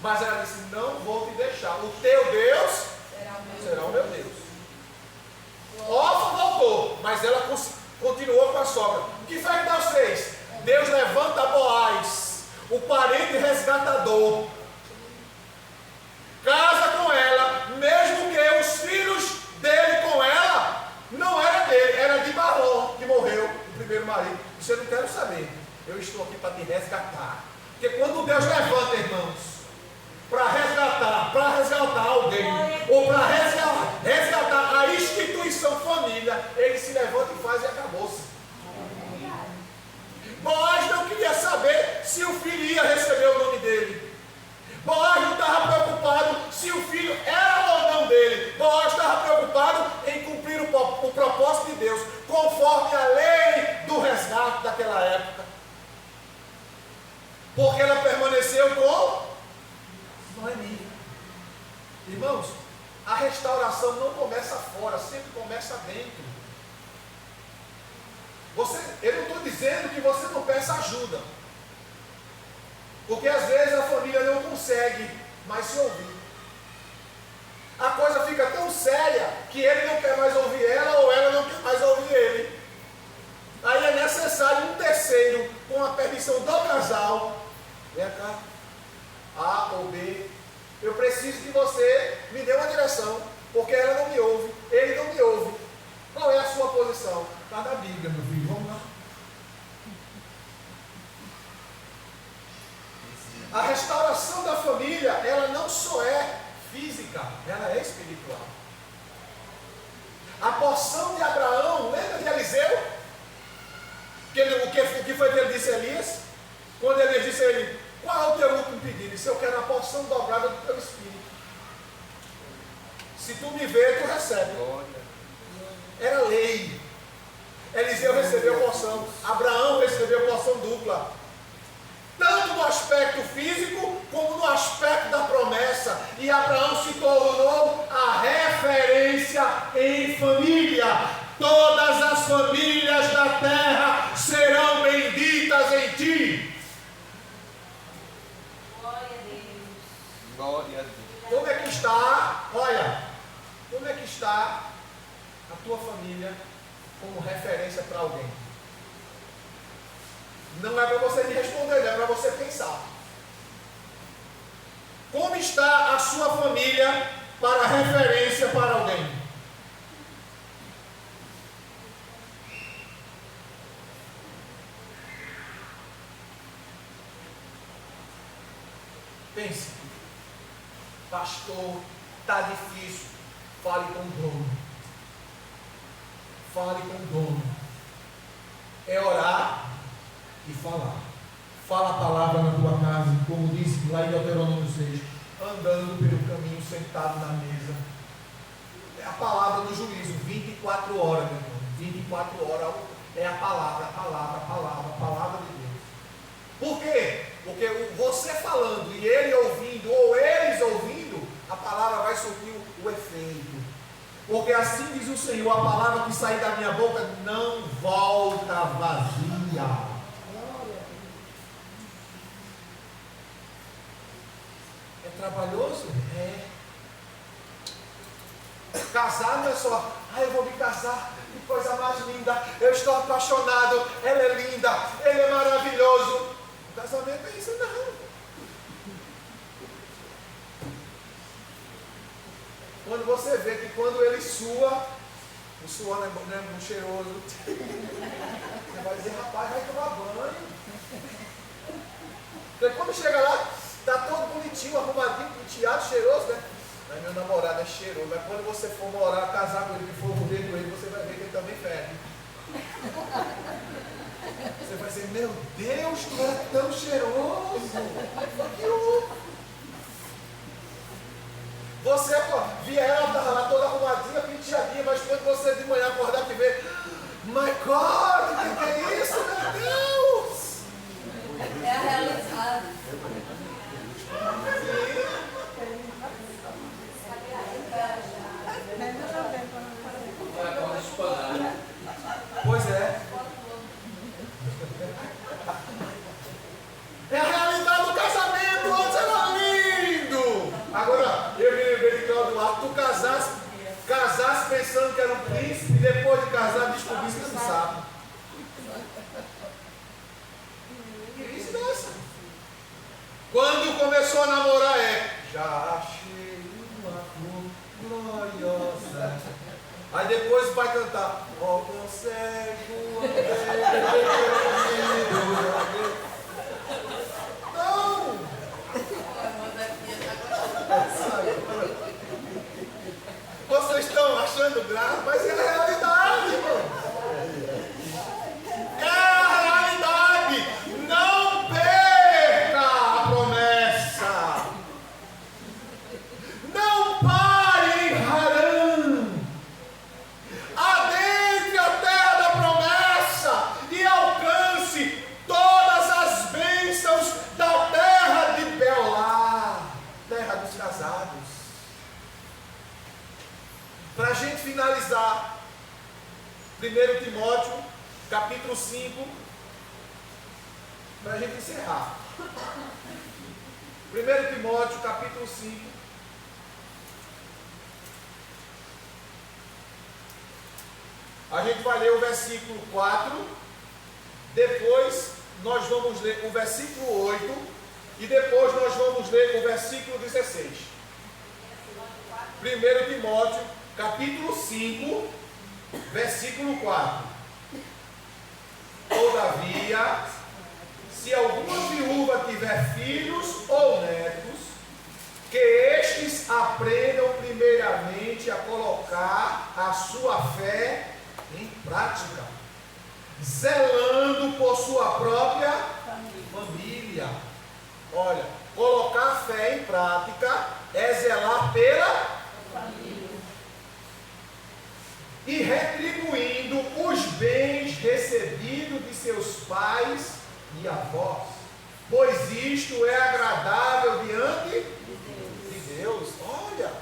Mas ela disse: não vou te deixar. O teu Deus será o meu Deus. Órfã voltou, mas ela continuou com a sogra. O que foi que Deus fez? Deus levanta Boaz, o parente resgatador, casa com ela, mesmo que os filhos dele com ela não era dele, era de Baró, que morreu, o primeiro marido. Isso eu não quero saber. Eu estou aqui para te resgatar. Porque quando Deus levanta, irmãos, para resgatar alguém, ou para resgatar a instituição família, ele se levanta e faz e acabou-se. Boaz não queria saber se o filho ia receber o nome dele. Boaz não estava preocupado se o filho era ou não dele. Boaz estava preocupado em cumprir o propósito de Deus, conforme a lei do resgate daquela época. Porque ela permaneceu com Noemi. Irmãos, a restauração não começa fora, sempre começa dentro. Eu não estou dizendo que você não peça ajuda. Porque às vezes a família não consegue mais se ouvir. A coisa fica tão séria que ele não quer mais ouvir ela ou ela não quer mais ouvir ele. Aí é necessário um terceiro, com a permissão do casal. Vem cá, A ou B. Eu preciso que você me dê uma direção, porque ela não me ouve, ele não me ouve. Qual é a sua posição? Está na Bíblia, meu filho, vamos lá. A restauração da família, ela não só é física, ela é espiritual. A porção de Abraão, lembra de Eliseu? O que foi que ele disse a Elias? Quando Elias disse a ele: qual é o teu último pedido? Ele disse: eu quero a porção dobrada do teu espírito. Se tu me ver, tu recebe. Era lei. Eliseu recebeu porção, Abraão recebeu porção dupla. Tanto no aspecto físico, como no aspecto da promessa. E Abraão se tornou a referência em família. Todas as famílias da terra serão benditas em ti. Glória a Deus. Glória a Deus. Como é que está, olha, como é que está a tua família como referência para alguém? Não é para você me responder, é para você pensar. Como está a sua família para referência para alguém? Pense. Pastor, está difícil. Fale com o dono. Fale com o dono. É orar e falar. Fala a palavra na tua casa, como diz lá em Deuteronômio 6, andando pelo caminho, sentado na mesa. É a palavra do juízo, 24 horas, meu irmão. 24 horas é a palavra de Deus. Por quê? Porque você falando e ele ouvindo, ou eles ouvindo, a palavra vai surtir o efeito. Porque assim diz o Senhor, a palavra que sair da minha boca não volta vazia. É trabalhoso? É. Casar não é só, eu vou me casar, que coisa mais linda, eu estou apaixonado, ela é linda, ele é maravilhoso. O casamento é isso, não. Quando você vê que quando ele sua, o suor não é muito cheiroso, você vai dizer, rapaz, vai tomar banho. Porque quando chega lá, está todo bonitinho, arrumadinho, penteado, cheiroso, né? Mas meu namorado é cheiroso, mas quando você for morar, casar com ele, que for morrer com ele, você vai ver que ele também fede. Você vai dizer, meu Deus, tu é tão cheiroso. Você via ela, estava lá toda arrumadinha, penteadinha, mas quando você de manhã acordar e ver, my God, o que é isso, meu Deus? É a realidade. Pois é. É a realidade do casamento, antes era lindo. Agora, eu me lembrei de Cláudio Duarte, tu casasse pensando que era um príncipe, e depois de casar descobrisse que era um sapo. Crise dessa. Quando começou a namorar já achei uma flor gloriosa. Aí depois vai cantar, consegue não! Vocês estão achando graça, mas é a realidade, irmão. É a realidade. Não perca a promessa. Não pare em Harã. Adentre a terra da promessa e alcance todas as bênçãos da terra de Beolá, terra dos casados. Para a gente finalizar, 1 Timóteo, capítulo 5, para a gente encerrar. 1 Timóteo, capítulo 5. A gente vai ler o versículo 4, depois nós vamos ler o versículo 8 e depois nós vamos ler o versículo 16. 1 Timóteo, capítulo 5, versículo 4. Todavia, se alguma viúva tiver filhos ou netos, que estes aprendam primeiramente a colocar a sua fé em prática, zelando por sua própria família. Olha, colocar a fé em prática é zelar pela família e retribuindo os bens recebidos de seus pais e avós, pois isto é agradável diante de Deus. Olha,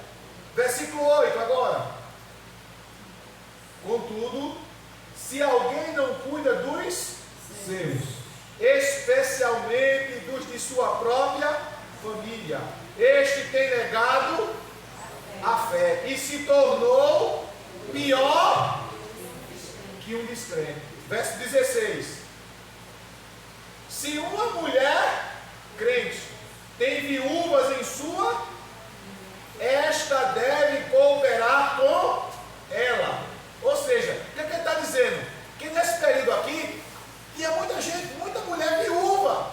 versículo 8 agora. Contudo, se alguém não cuida dos seus, especialmente dos de sua própria família, este tem negado a fé e se tornou pior que um descrente. Verso 16. Se uma mulher crente tem viúvas em sua, esta deve cooperar com ela. Ou seja, o que ele está dizendo? Que nesse período aqui, tinha muita gente, muita mulher viúva.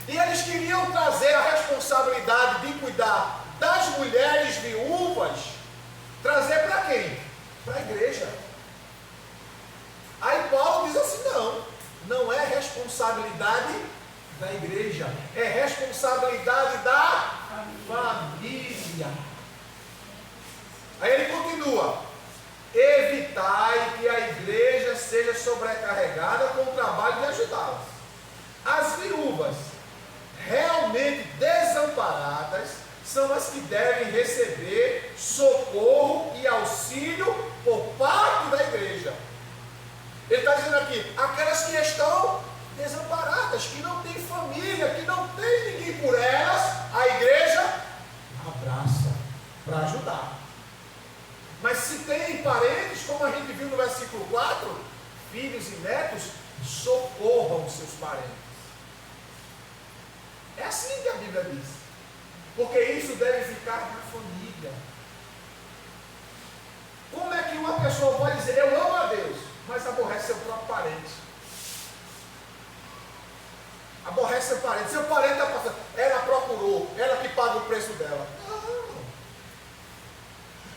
E eles queriam trazer a responsabilidade de cuidar das mulheres viúvas, trazer para quem? Para a igreja. Aí Paulo diz assim, não é responsabilidade da igreja, é responsabilidade da família. Aí ele continua, evitai que a igreja aqui? Aquelas que estão desamparadas, que não têm família, que não tem ninguém por elas, a igreja abraça para ajudar. Mas se tem parentes, como a gente viu no versículo 4, filhos e netos, socorram os seus parentes. É assim que a Bíblia diz. Porque isso deve ficar na família. Como é que uma pessoa pode dizer, eu amo a Deus, mas aborrece seu próprio parente? Aborrece seu parente. Seu parente está passando. Ela procurou, ela que paga o preço dela.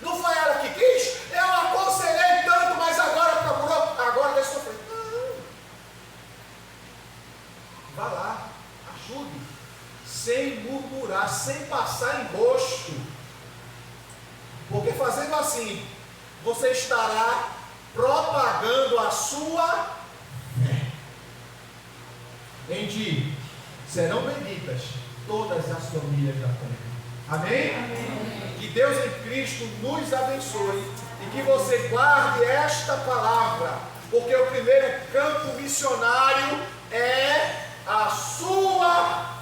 Não foi ela que quis? Eu aconselhei tanto, mas agora procurou, agora vai sofrer. Não. Vá lá, ajude, sem murmurar, sem passar em rosto. Porque fazendo assim, você estará propagando a sua fé. Em ti serão benditas todas as famílias da terra. Amém? Amém? Que Deus em Cristo nos abençoe e que você guarde esta palavra, porque o primeiro campo missionário é a sua